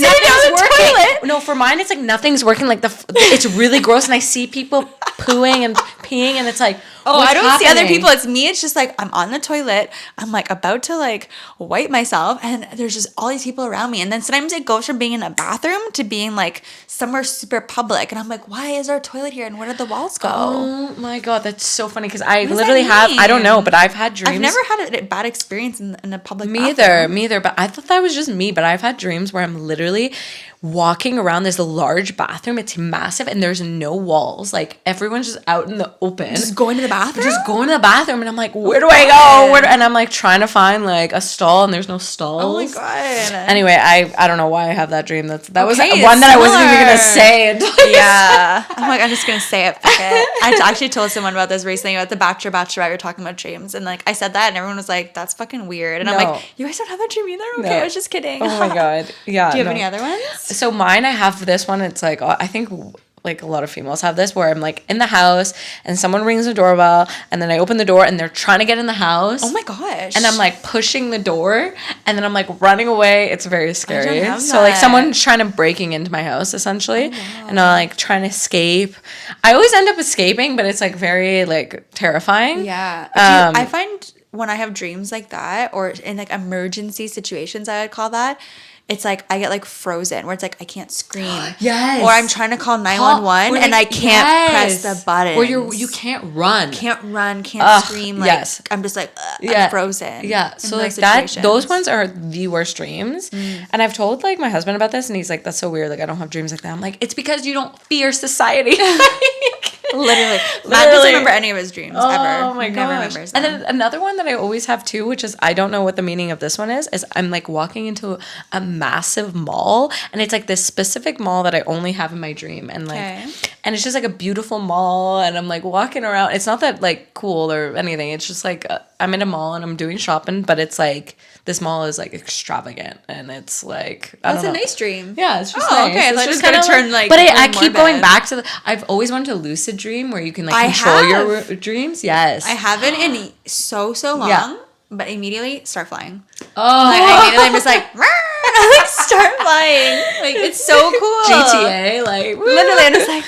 nothing's working. Toilet. No, for mine, it's like nothing's working. Like it's really gross, and I see people pooing and peeing, and it's like, Oh, I don't see other people. It's me. It's just like I'm on the toilet. I'm like about to like wipe myself, and there's just all these people around me. And then sometimes it goes from being in a bathroom to being like somewhere super public. And I'm like, why is our toilet here? And where did the walls go? Oh my God, that's so funny because I literally have. I don't know, but I've had dreams. I've never had a bad experience in a public bathroom. Me either. But I thought that was just me. But I've had dreams where I'm literally walking around this large bathroom. It's massive and there's no walls. Like everyone's just out in the open. Just going to the bathroom? And I'm like, where do I go? And I'm like trying to find like a stall and there's no stalls. Oh my God. Anyway, I don't know why I have that dream. That was one that I wasn't even going to say. Yeah. I'm like, I'm just going to say it. Okay. I actually told someone about this recently about the Bachelor, Bachelorette. We were talking about dreams. And like I said that and everyone was like, that's fucking weird. And I'm like, you guys don't have that dream either? Okay, I was just kidding. Oh my God. Yeah. Do you have any other ones? So mine, I have this one. It's like, I think like a lot of females have this where I'm like in the house and someone rings the doorbell and then I open the door and they're trying to get in the house. Oh my gosh. And I'm like pushing the door and then I'm like running away. It's very scary. I don't have so like someone's trying to breaking into my house essentially. Oh, wow. And I'm like trying to escape. I always end up escaping, but it's like very like terrifying. Yeah. I find when I have dreams like that or in like emergency situations, I would call that, it's like I get like frozen where it's like I can't scream. Yes. Or I'm trying to call 911 and I can't press the button. Or you can't run. Can't scream. Like yes. I'm just like I'm frozen. Yeah. So like those ones are the worst dreams. And I've told like my husband about this and he's like, that's so weird. Like I don't have dreams like that. I'm like, it's because you don't fear society. Literally. Matt doesn't remember any of his dreams ever. Oh my gosh. Never remembers them. And then another one that I always have too, which is I don't know what the meaning of this one is I'm like walking into a massive mall and it's like this specific mall that I only have in my dream and like and it's just like a beautiful mall and I'm like walking around. It's not that like cool or anything. It's just like I'm in a mall and I'm doing shopping, but it's like this mall is like extravagant and it's like that's a nice dream. Yeah, it's just nice. Okay, it's just gonna turn like. But I keep going back to I've always wanted to lucid dream where you can like control your dreams. Yes, I haven't in so long. Yeah. But immediately start flying. Oh, like, immediately I'm just like, I like start flying. Like it's so cool. GTA, like literally, I'm just like.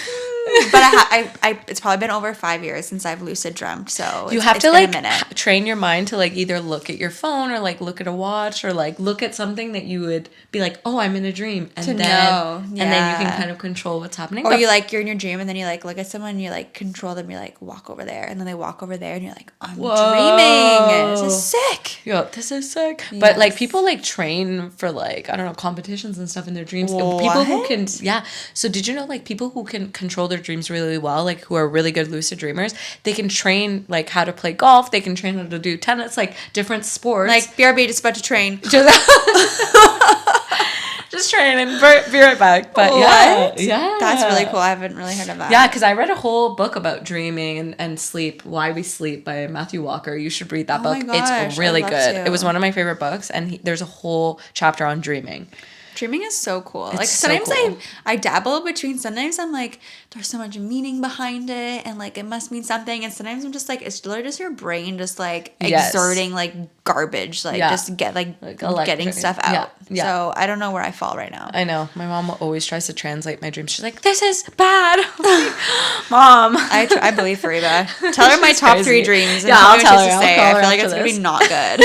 But I it's probably been over 5 years since I've lucid dreamt, so you have to like train your mind to like either look at your phone or like look at a watch or like look at something that you would be like, oh, I'm in a dream, and then you can kind of control what's happening. Or you're in your dream and then you like look at someone and you like control them, you like walk over there and then they walk over there and you're like, I'm dreaming. This is sick. Yeah, this is sick. Yes. But like people like train for like I don't know competitions and stuff in their dreams. What? People who can So did you know like people who can control their dreams really well, like who are really good lucid dreamers, they can train like how to play golf, they can train how to do tennis, like different sports. Like BRB just about to train. Just train and be right back. But yeah, that's really cool. I haven't really heard of that. Yeah, because I read a whole book about dreaming and sleep, Why We Sleep by Matthew Walker. You should read that book. My gosh, it's really good. It was one of my favorite books, and there's a whole chapter on dreaming. Dreaming is so cool. It's like sometimes so cool. I dabble between. Sometimes I'm like, there's so much meaning behind it, and like it must mean something. And sometimes I'm just like, it's literally just your brain just like exerting like garbage, like just getting stuff out. Yeah. So I don't know where I fall right now. I know my mom always tries to translate my dreams. She's like, this is bad. Mom, I believe Fariba. Tell her my top 3 dreams. And I'll tell her. I feel like it's gonna be not good.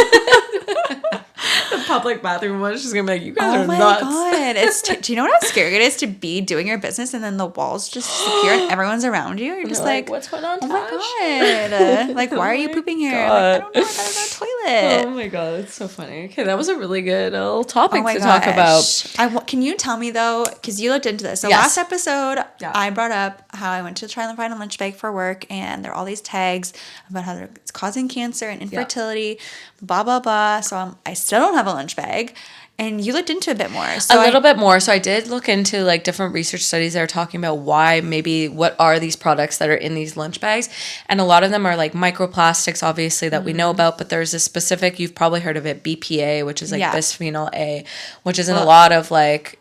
The public bathroom one, she's gonna be like, you guys are nuts. Oh my God. Do you know how scary it is to be doing your business and then the walls just disappear and everyone's around you? You're just like, what's going on, Tash? Oh my God. Like, why are you pooping here? Like, I don't know, I gotta go to the toilet. Oh my God, that's so funny. Okay, that was a really good little topic to talk about. Can you tell me though, because you looked into this. So last episode, I brought up how I went to try and find a lunch bag for work and there are all these tags about how it's causing cancer and infertility, blah, blah, blah. So I still don't have a lunch bag. And you looked into it a bit more. So a little bit more. So I did look into like different research studies that are talking about what are these products that are in these lunch bags. And a lot of them are like microplastics, obviously, that we know about. But there's a specific, you've probably heard of it, BPA, which is like bisphenol A, which is in a lot of lunch,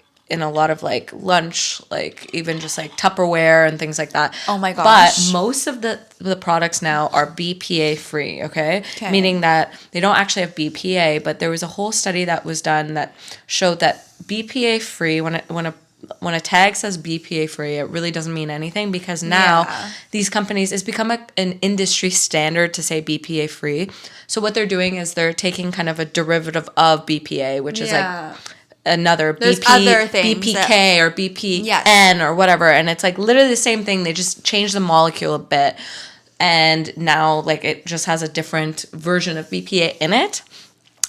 like even just like Tupperware and things like that. Oh my gosh. But most of the products now are BPA free, okay? Meaning that they don't actually have BPA, but there was a whole study that was done that showed that BPA free, when a when a tag says BPA free, it really doesn't mean anything, because now these companies, it's become an industry standard to say BPA free. So what they're doing is they're taking kind of a derivative of BPA, which is like another BPK or BPN or whatever, and it's like literally the same thing. They just change the molecule a bit, and now like it just has a different version of BPA in it.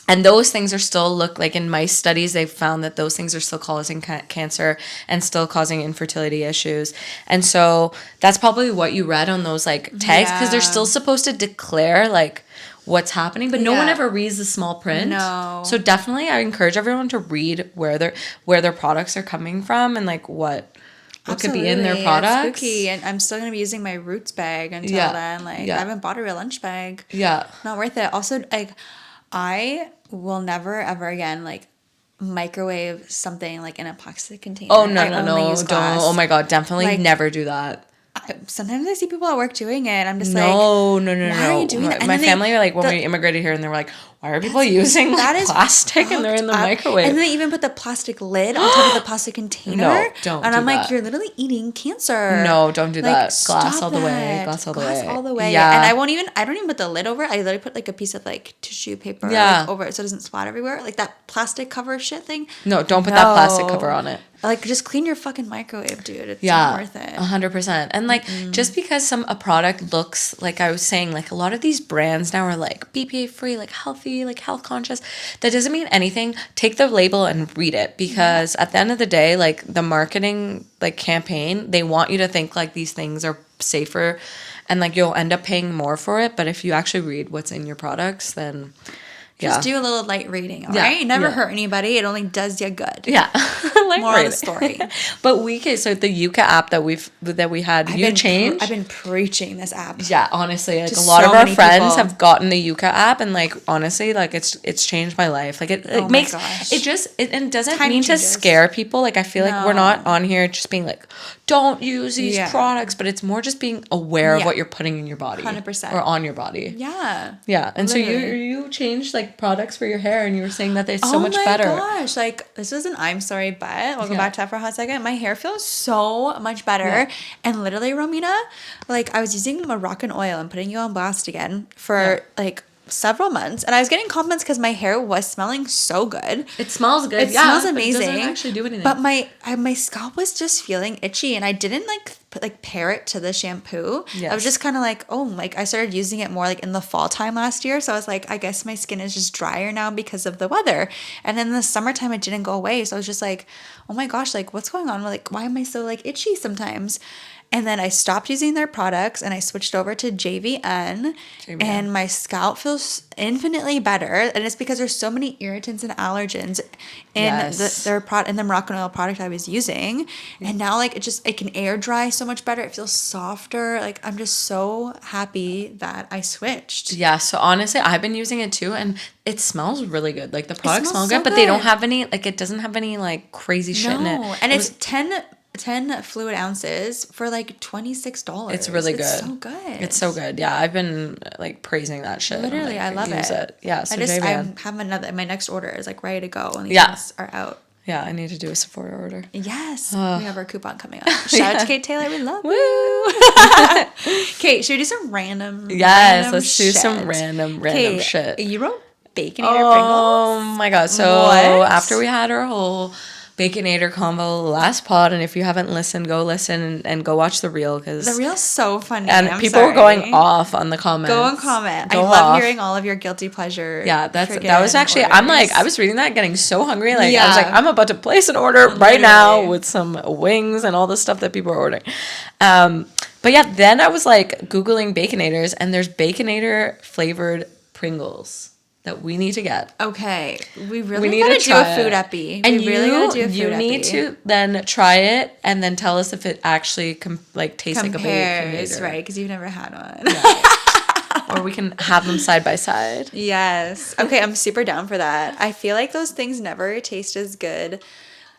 And those things are still like in mice studies, they've found that those things are still causing cancer and still causing infertility issues. And so that's probably what you read on those like tags, because they're still supposed to declare like what's happening, but no one ever reads the small print. No. So definitely I encourage everyone to read where their products are coming from and like what could be in their products. It's spooky, and I'm still gonna be using my Roots bag until then. Like I haven't bought a real lunch bag. Yeah. Not worth it. Also, like I will never ever again like microwave something like in a plastic container. Oh no, don't. Oh my god, definitely like, never do that. Sometimes I see people at work doing it. I'm just no, why are you doing that? My family like when we immigrated here, and they were like, why are people using like plastic and they're in the microwave? And then they even put the plastic lid on top of the plastic container. No, don't. And I'm like, you're literally eating cancer. No, don't do that. Glass all the way. Glass all the way. Yeah. And I don't even put the lid over it. I literally put like a piece of like tissue paper like, over it so it doesn't splat everywhere. Like that plastic cover shit thing. No, don't put that plastic cover on it. Like, just clean your fucking microwave, dude. It's not worth it. 100%. And, like, just because a product looks, like I was saying, like, a lot of these brands now are, like, BPA-free, like, healthy, like, health conscious. That doesn't mean anything. Take the label and read it. Because at the end of the day, like, the marketing, like, campaign, they want you to think, like, these things are safer. And, like, you'll end up paying more for it. But if you actually read what's in your products, then... Just do a little light reading, all right? It never hurt anybody. It only does you good. Yeah. More of the story. But so the Yuka app that we had, changed. I've been preaching this app. Yeah, honestly, like a lot of our friends have gotten the Yuka app, and like honestly, like it's changed my life. Like it makes it doesn't mean to scare people. Like I feel like we're not on here just being like, don't use these products, but it's more just being aware of what you're putting in your body, 100%, or on your body. Yeah. And literally. So you changed like products for your hair, and you were saying that they're so much better. Oh my gosh, like this was an I'm sorry, but we'll go back to that for a hot second. My hair feels so much better, and literally, Romina, like I was using Moroccan oil and putting you on blast again for like several months, and I was getting compliments because my hair was smelling so good. It smells good. It smells amazing. It doesn't actually do anything. But my scalp was just feeling itchy, and I didn't pair it to the shampoo. Yes. I was just kind of like, I started using it more like in the fall time last year. So I was like, I guess my skin is just drier now because of the weather. And then in the summertime, it didn't go away. So I was just like, oh my gosh, like what's going on? Like, why am I so like itchy sometimes? And then I stopped using their products and I switched over to JVN. And my scalp feels infinitely better. And it's because there's so many irritants and allergens in the Moroccan oil product I was using. And now like it can air dry so much better. It feels softer. Like I'm just so happy that I switched. Yeah. So honestly, I've been using it too, and it smells really good. Like the products smell good, but they don't have any, like it doesn't have any like crazy shit in it. And it's 10 fluid ounces for like $26. It's really good. It's so good. It's so good. Yeah, I've been like praising that shit. Literally, like, I love it. Yeah, so I have my next order is like ready to go and these things are out. Yeah, I need to do a Sephora order. Yes. We have our coupon coming up. Shout out to Kate Taylor. We love you. Kate, should we do some random let's do some random shit. You wrote Baconator Pringles? Oh my god. So after we had our whole Baconator combo last pod, and if you haven't listened, go listen and go watch the reel, because the reel's so funny. And people were going off on the comments. Go and comment. I love hearing all of your guilty pleasure. Yeah, that was actually orders. I'm like, I was reading that getting so hungry, like I was like, I'm about to place an order right now with some wings and all the stuff that people are ordering. But yeah, then I was like Googling Baconators, and there's Baconator flavored Pringles that we need to get. Okay. We really gotta do a food epi. And you need to then try it and then tell us if it actually tastes like a Baconator. Right, because you've never had one. Yeah. Or we can have them side by side. Yes. Okay, I'm super down for that. I feel like those things never taste as good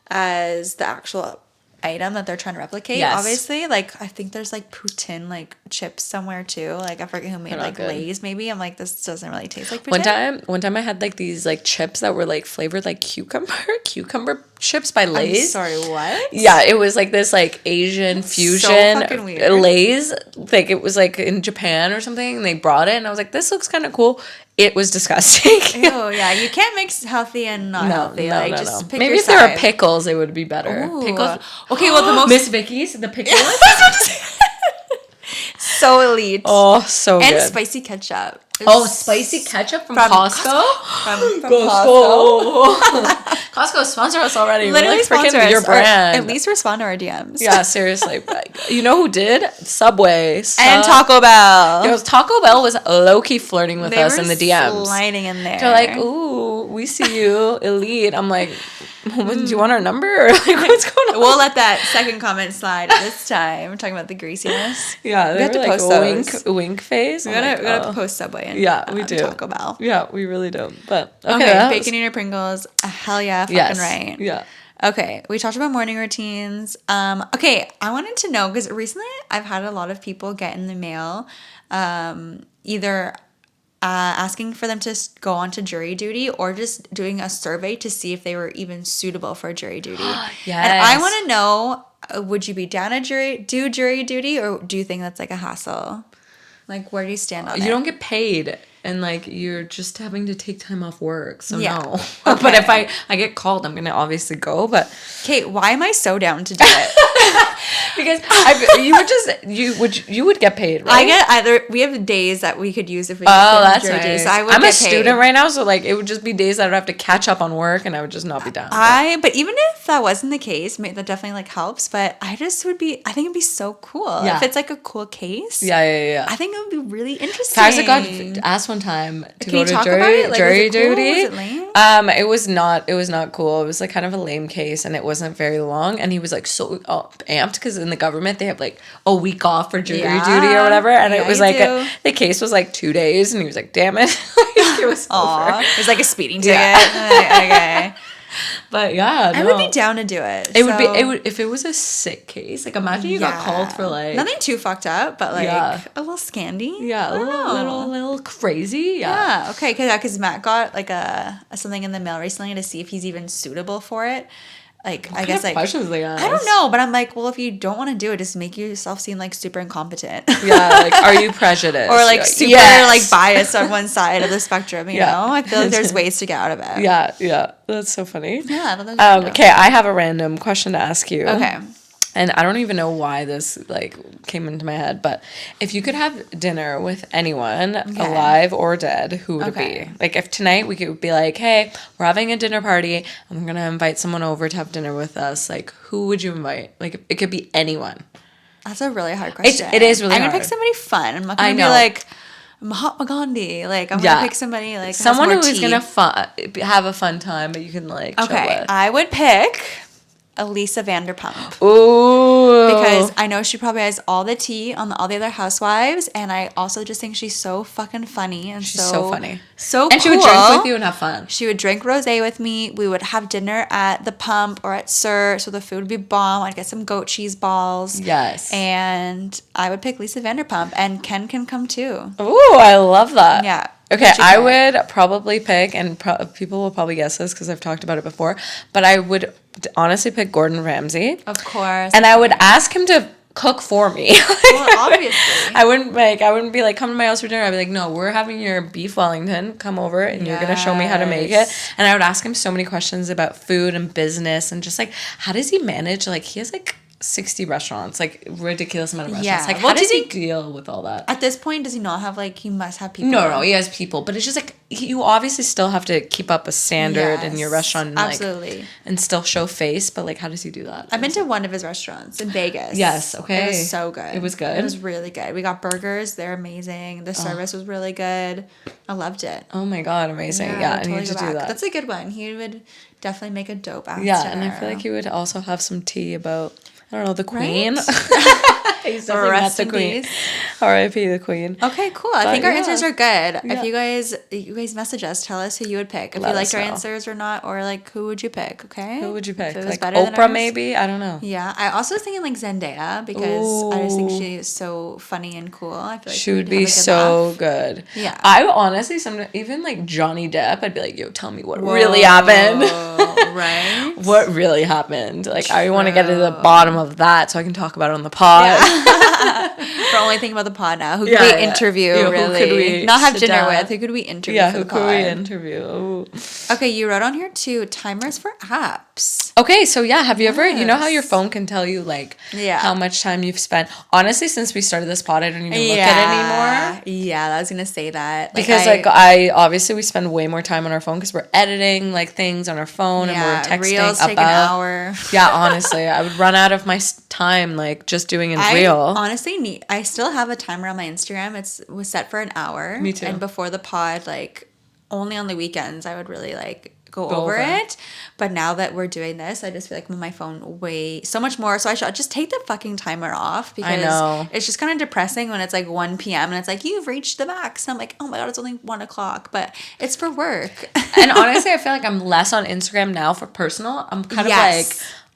as the actual item that they're trying to replicate. Yes. Obviously, like I think there's like poutine like chips somewhere too. Like I forget who made like Lay's maybe. I'm like, this doesn't really taste like poutine. One time I had like these like chips that were like flavored like cucumber chips by Lay's. I'm sorry, what? Yeah, it was like this like Asian fusion so fucking weird. Lay's. Like it was like in Japan or something, and they brought it, and I was like, this looks kind of cool. It was disgusting. Ew, yeah, you can't mix healthy and not healthy. Like just pick maybe your if there side. were pickles, it would be better. Ooh. Pickles. Okay, well the most Miss Vicky's the pickles. so elite. Oh, so and good. spicy ketchup. Oh, spicy ketchup from Costco? From Costco. Costco sponsor us already. Literally we're like sponsor freaking us. your brand. At least respond to our DMs. Yeah, seriously. You know who did? Subway. And Taco Bell. It was Taco Bell was low-key flirting with us in the DMs. Sliding in there. They're like, ooh, we see you, elite. I'm like, do you want our number? Or like, what's going on? We'll let that second comment slide this time. We're talking about the greasiness. Yeah, we have to like post those. wink face. We gotta post Subway and we do. Taco Bell. Yeah, we really do. But okay, bacon in your Pringles. Hell yeah, fucking right. Yeah. Okay, we talked about morning routines. Okay, I wanted to know because recently I've had a lot of people get in the mail, either asking for them to go on to jury duty or just doing a survey to see if they were even suitable for jury duty. Yes. And I want to know, would you be down to do jury duty or do you think that's like a hassle? Like, where do you stand on it? You don't get paid. And, like, you're just having to take time off work. So, yeah. no. Okay. But if I get called, I'm going to obviously go. But Kate, why am I so down to do it? because you would get paid, right? I get either, we have days that we could use if we that's jury nice. days. So I would I'm get a student right now, so, like, it would just be days that I would have to catch up on work, and I would just not be down. But even if that wasn't the case, that definitely, like, helps. But I think it'd be so cool. Yeah. If it's, like, a cool case. Yeah. I think it would be really interesting. Tyza got asked one time to go to jury duty. Was it lame? It was not cool. It was like kind of a lame case, and it wasn't very long. And he was like so amped because in the government they have like a week off for jury duty or whatever. And it was like the case was like 2 days, and he was like, "Damn it!" Like, it was over. It was like a speeding ticket. Yeah. Okay. But yeah, I would be down to do it. It would if it was a sick case. Like imagine you got called for like nothing too fucked up, but like a little scandy. Yeah, a little crazy. Yeah. Okay, because Matt got like something in the mail recently to see if he's even suitable for it. Like What I guess kind of like questions they ask? I don't know, but I'm like, well, if you don't want to do it, just make yourself seem like super incompetent. Yeah, like are you prejudiced? Or like super like biased on one side of the spectrum, you know? I feel like there's ways to get out of it. Yeah. That's so funny. Yeah. Okay, I have a random question to ask you. Okay. And I don't even know why this like came into my head, but if you could have dinner with anyone, alive or dead, who would it be? Like if tonight we could be like, hey, we're having a dinner party and we're gonna invite someone over to have dinner with us, like who would you invite? Like it could be anyone. That's a really hard question. It is really hard. I'm gonna pick somebody fun. I'm not gonna be like Mahatma Gandhi. Like I'm gonna pick somebody like someone who is gonna have a fun time, but you can like chill with. I would pick Elisa Vanderpump. Ooh. Because I know she probably has all the tea on all the other housewives, and I also just think she's so fucking funny and she's so funny. So and cool. she would drink with you and have fun. She would drink rosé with me. We would have dinner at the Pump or at Sir, so the food would be bomb. I'd get some goat cheese balls. Yes. And I would pick Lisa Vanderpump, and Ken can come too. Ooh, I love that. Yeah. Okay, I would probably pick, and people will probably guess this because I've talked about it before, but I would honestly pick Gordon Ramsay. Of course. And I would ask him to cook for me. Well, obviously. I wouldn't be like, come to my house for dinner. I'd be like, no, we're having your beef Wellington. Come over and you're going to show me how to make it. And I would ask him so many questions about food and business and just like, how does he manage? Like, he has like 60 restaurants, like ridiculous amount of restaurants. Like, how does he deal with all that? At this point, does he not have like, he must have people? No, he has people, but it's just like, you obviously still have to keep up a standard in your restaurant. And, absolutely. Like, and still show face, but like, how does he do that? I've been to one of his restaurants in Vegas. Yes, okay. It was so good. It was good? It was really good. We got burgers. They're amazing. The service was really good. I loved it. Oh my God, amazing. Yeah, I need to do that. That's a good one. He would definitely make a dope ass Yeah, dinner. and I feel like he would also have some tea about I don't know, the queen. Right? He's definitely not the queen. R.I.P. the queen. Okay, cool. I think our answers are good. Yeah. If you guys message us, tell us who you would pick. If you liked our answers or not, or like who would you pick? Okay. Who would you pick? If it was like better than Oprah, ours? maybe? I don't know. Yeah, I also was thinking like Zendaya because I just think she is so funny and cool. I feel like she would be so laugh. Good. Yeah. I honestly, sometimes even like Johnny Depp, I'd be like, yo, tell me what really happened. Right? What really happened? Like, I want to get to the bottom of that so I can talk about it on the pod. Yeah. We're only thinking about the pod now. Who could we interview, really? Who could we not have dinner with? Who could we interview? Yeah, for who the could pod? we interview? Ooh. Okay, you wrote on here too, timers for apps. Okay, so yeah, have you ever, you know how your phone can tell you like how much time you've spent? Honestly, since we started this pod, I don't even look at it anymore. Yeah, I was going to say that. Because I obviously we spend way more time on our phone because we're editing like things on our phone and we're texting Reels about. take an hour. Yeah, honestly, I would run out of my time like just doing a reel. Honestly, I still have a timer on my Instagram. It was set for an hour. Me too. And before the pod, like only on the weekends, I would really like go over it. But now that we're doing this, I just feel like I'm on my phone way so much more. So I should just take the fucking timer off because it's just kind of depressing when it's like 1 p.m. and it's like, you've reached the max. I'm like, oh my God, it's only 1 o'clock, but it's for work. And honestly, I feel like I'm less on Instagram now for personal. I'm kind of like,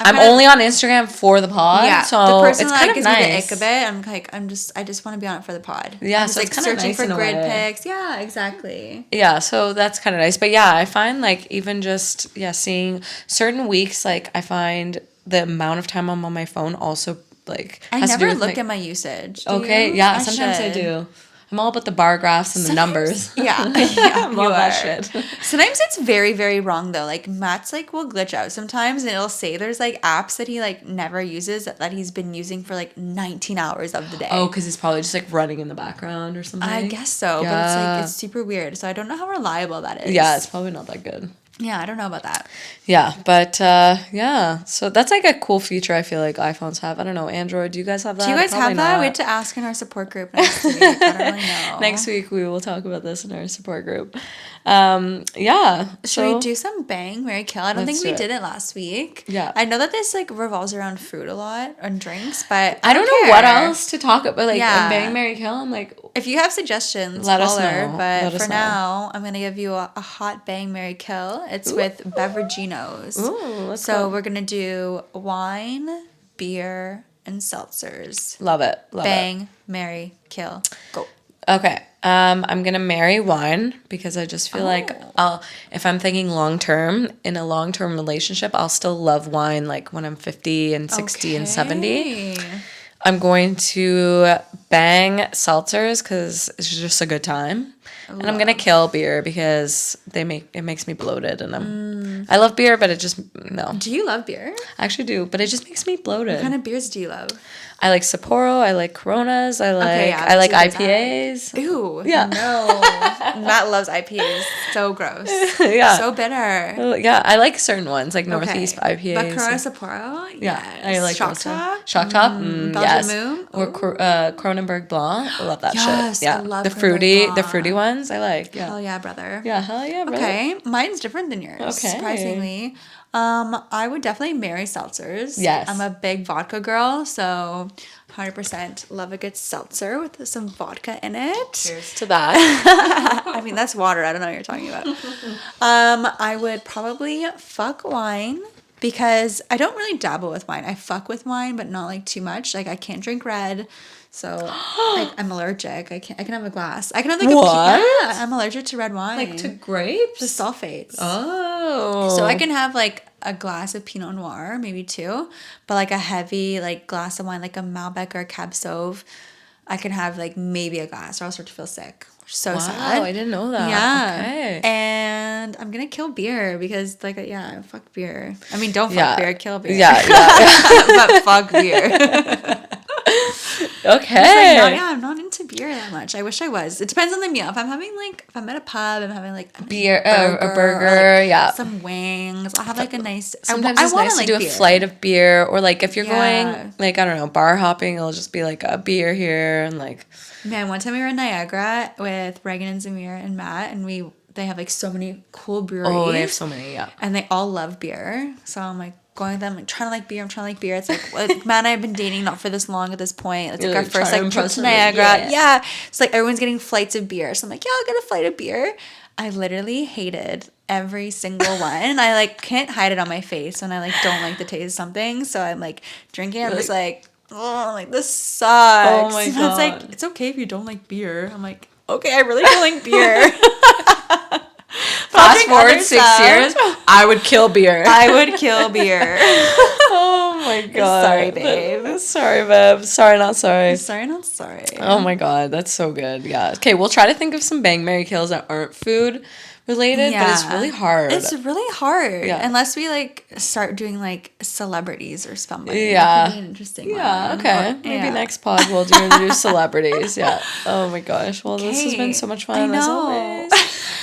I'm only on Instagram for the pod. Yeah, so the person it's kind of gives nice. me the ick of it. I'm like, I just want to be on it for the pod. Yeah, I'm just, so like it's kind of searching nice for in a grid way. pics. Yeah, exactly. Yeah, so that's kind of nice. But yeah, I find like even just seeing certain weeks, like I find the amount of time I'm on my phone also like I has never to do with look at my usage. Okay, yeah, sometimes I do. I'm all about the bar graphs and the numbers. Yeah, I love that shit. Sometimes it's very, very wrong though. Like Matt's like will glitch out sometimes, and it'll say there's like apps that he like never uses that he's been using for like 19 hours of the day. Oh, because it's probably just like running in the background or something. I guess so, but it's like it's super weird. So I don't know how reliable that is. Yeah, it's probably not that good. Yeah, I don't know about that. Yeah, but so that's like a cool feature I feel like iPhones have. I don't know, Android, do you guys have that? Do you guys Probably have that? not. We had to ask in our support group next week. I don't really know. Next week we will talk about this in our support group. Yeah. Should we do some bang, marry, kill? I don't think we did it last week. Yeah. I know that this like revolves around food a lot and drinks, but I don't know what else to talk about. Like in bang, marry, kill, I'm like, if you have suggestions, let us know. But for now, I'm gonna give you a hot bang, marry, kill. It's with beveraginos. Ooh, let's go. We're gonna do wine, beer, and seltzers. Love it. Bang, marry, kill. Go. Okay. I'm gonna marry wine because I just feel like if I'm thinking long term, in a long term relationship, I'll still love wine like when I'm 50 and 60 and 70. I'm going to bang seltzers because it's just a good time. And I'm gonna kill beer because it makes me bloated, and I love beer, but it just no. Do you love beer? I actually do, but it just makes me bloated. What kind of beers do you love? I like Sapporo. I like Coronas. I like IPAs. Ew. Yeah. No. Matt loves IPAs. So gross. Yeah. So bitter. Yeah, I like certain ones like Northeast IPAs. But Corona Sapporo. Yeah, I like Shock Top. Shock Top. Yes. Moon. Or Kronenberg Blanc. I love that shit. Yeah. I love the fruity ones. I like. Yeah. Hell yeah, brother. Yeah. Hell yeah, brother. Okay, mine's different than yours. Okay. Surprisingly. I would definitely marry seltzers. Yes. I'm a big vodka girl, so 100% love a good seltzer with some vodka in it. Cheers to that. I mean, that's water. I don't know what you're talking about. I would probably fuck wine because I don't really dabble with wine. I fuck with wine, but not like too much. Like I can't drink red. So like, I'm allergic. I can have a glass. I can have like what? I'm allergic to red wine. Like to grapes? The sulfates. Oh. So I can have like a glass of Pinot Noir, maybe 2, but like a heavy like glass of wine, like a Malbec or a Cab Sauv, I can have like maybe a glass or I'll start to feel sick. So sad. I didn't know that. Yeah. Okay. And I'm gonna kill beer because like fuck beer. I mean, don't fuck beer, kill beer. Yeah. But fuck beer. Okay. I'm not into beer that much. I wish I was. It depends on the meal. If I'm having like, if I'm at a pub, I'm having like a beer, a burger, like, some wings. I'll have like a nice. Sometimes it's nice to do a flight of beer, or like if you're going like I don't know bar hopping, it'll just be like a beer here and like. Man, one time we were in Niagara with Reagan and Zamir and Matt, and they have like so many cool breweries. Oh, they have so many, yeah. And they all love beer, so I'm like, going with them, like trying to like beer. I'm trying to like beer. It's like, man, I've been dating not for this long at this point. It's like our first like trip to Niagara. Yeah. It's like everyone's getting flights of beer. So I'm like, yeah, I'll get a flight of beer. I literally hated every single one. I like can't hide it on my face when I like don't like the taste of something. So I'm like drinking. I'm just like, oh, like this sucks. Oh my God. It's like, it's okay if you don't like beer. I'm like, okay, I really don't like beer. Fast forward 6 years, I would kill beer. I would kill beer. Oh my God. Sorry, babe. Sorry, babe. Sorry, not sorry. Sorry, not sorry. Oh my God, that's so good. Yeah. Okay, we'll try to think of some bang, marry, kills that aren't food related, but it's really hard. It's really hard. Yeah. Unless we like start doing like celebrities or something. Yeah. That could be an interesting Yeah, one. okay. Or, Maybe next pod we'll do celebrities. Yeah. Oh my gosh. Well, this has been so much fun as always.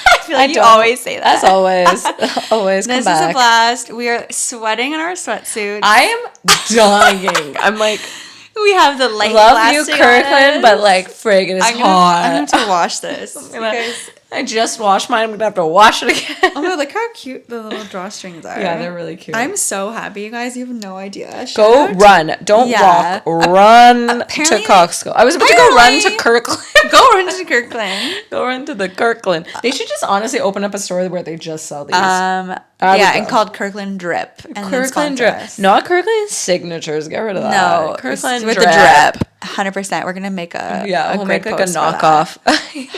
I feel like you always say that. As always. Always come This back. is a blast. We are sweating in our sweatsuits. I am dying. I'm like, we have the light love you, blasting Kirkland, on but us. like, frig, it is hot. I'm going to wash this. I just washed mine. I'm going to have to wash it again. Oh no, look how cute the little drawstrings are. Yeah, they're really cute. I'm so happy, you guys. You have no idea. Go run. Don't walk. Run to Costco. I was about to go run to Kirkland. Go run to Kirkland. Go run to the Kirkland. They should just honestly open up a store where they just sell these. And called Kirkland Drip. And Kirkland Drip. Not Kirkland Signatures. Get rid of that. No. Kirkland with Drip. the drip. 100%. We're going to make a we'll make like a post knockoff.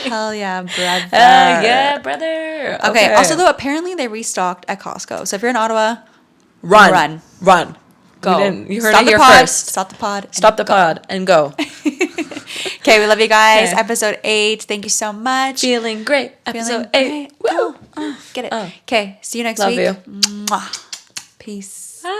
Hell yeah, brother. Yeah, brother. Okay. Also, though, apparently they restocked at Costco. So if you're in Ottawa, run. Go. You heard it here first. Stop the pod. Stop the pod and go. Okay, we love you guys. Okay. Episode 8. Thank you so much. Feeling great. Episode 8. Woo. Get it. Okay, see you next week. Love you. Mwah. Peace. Bye.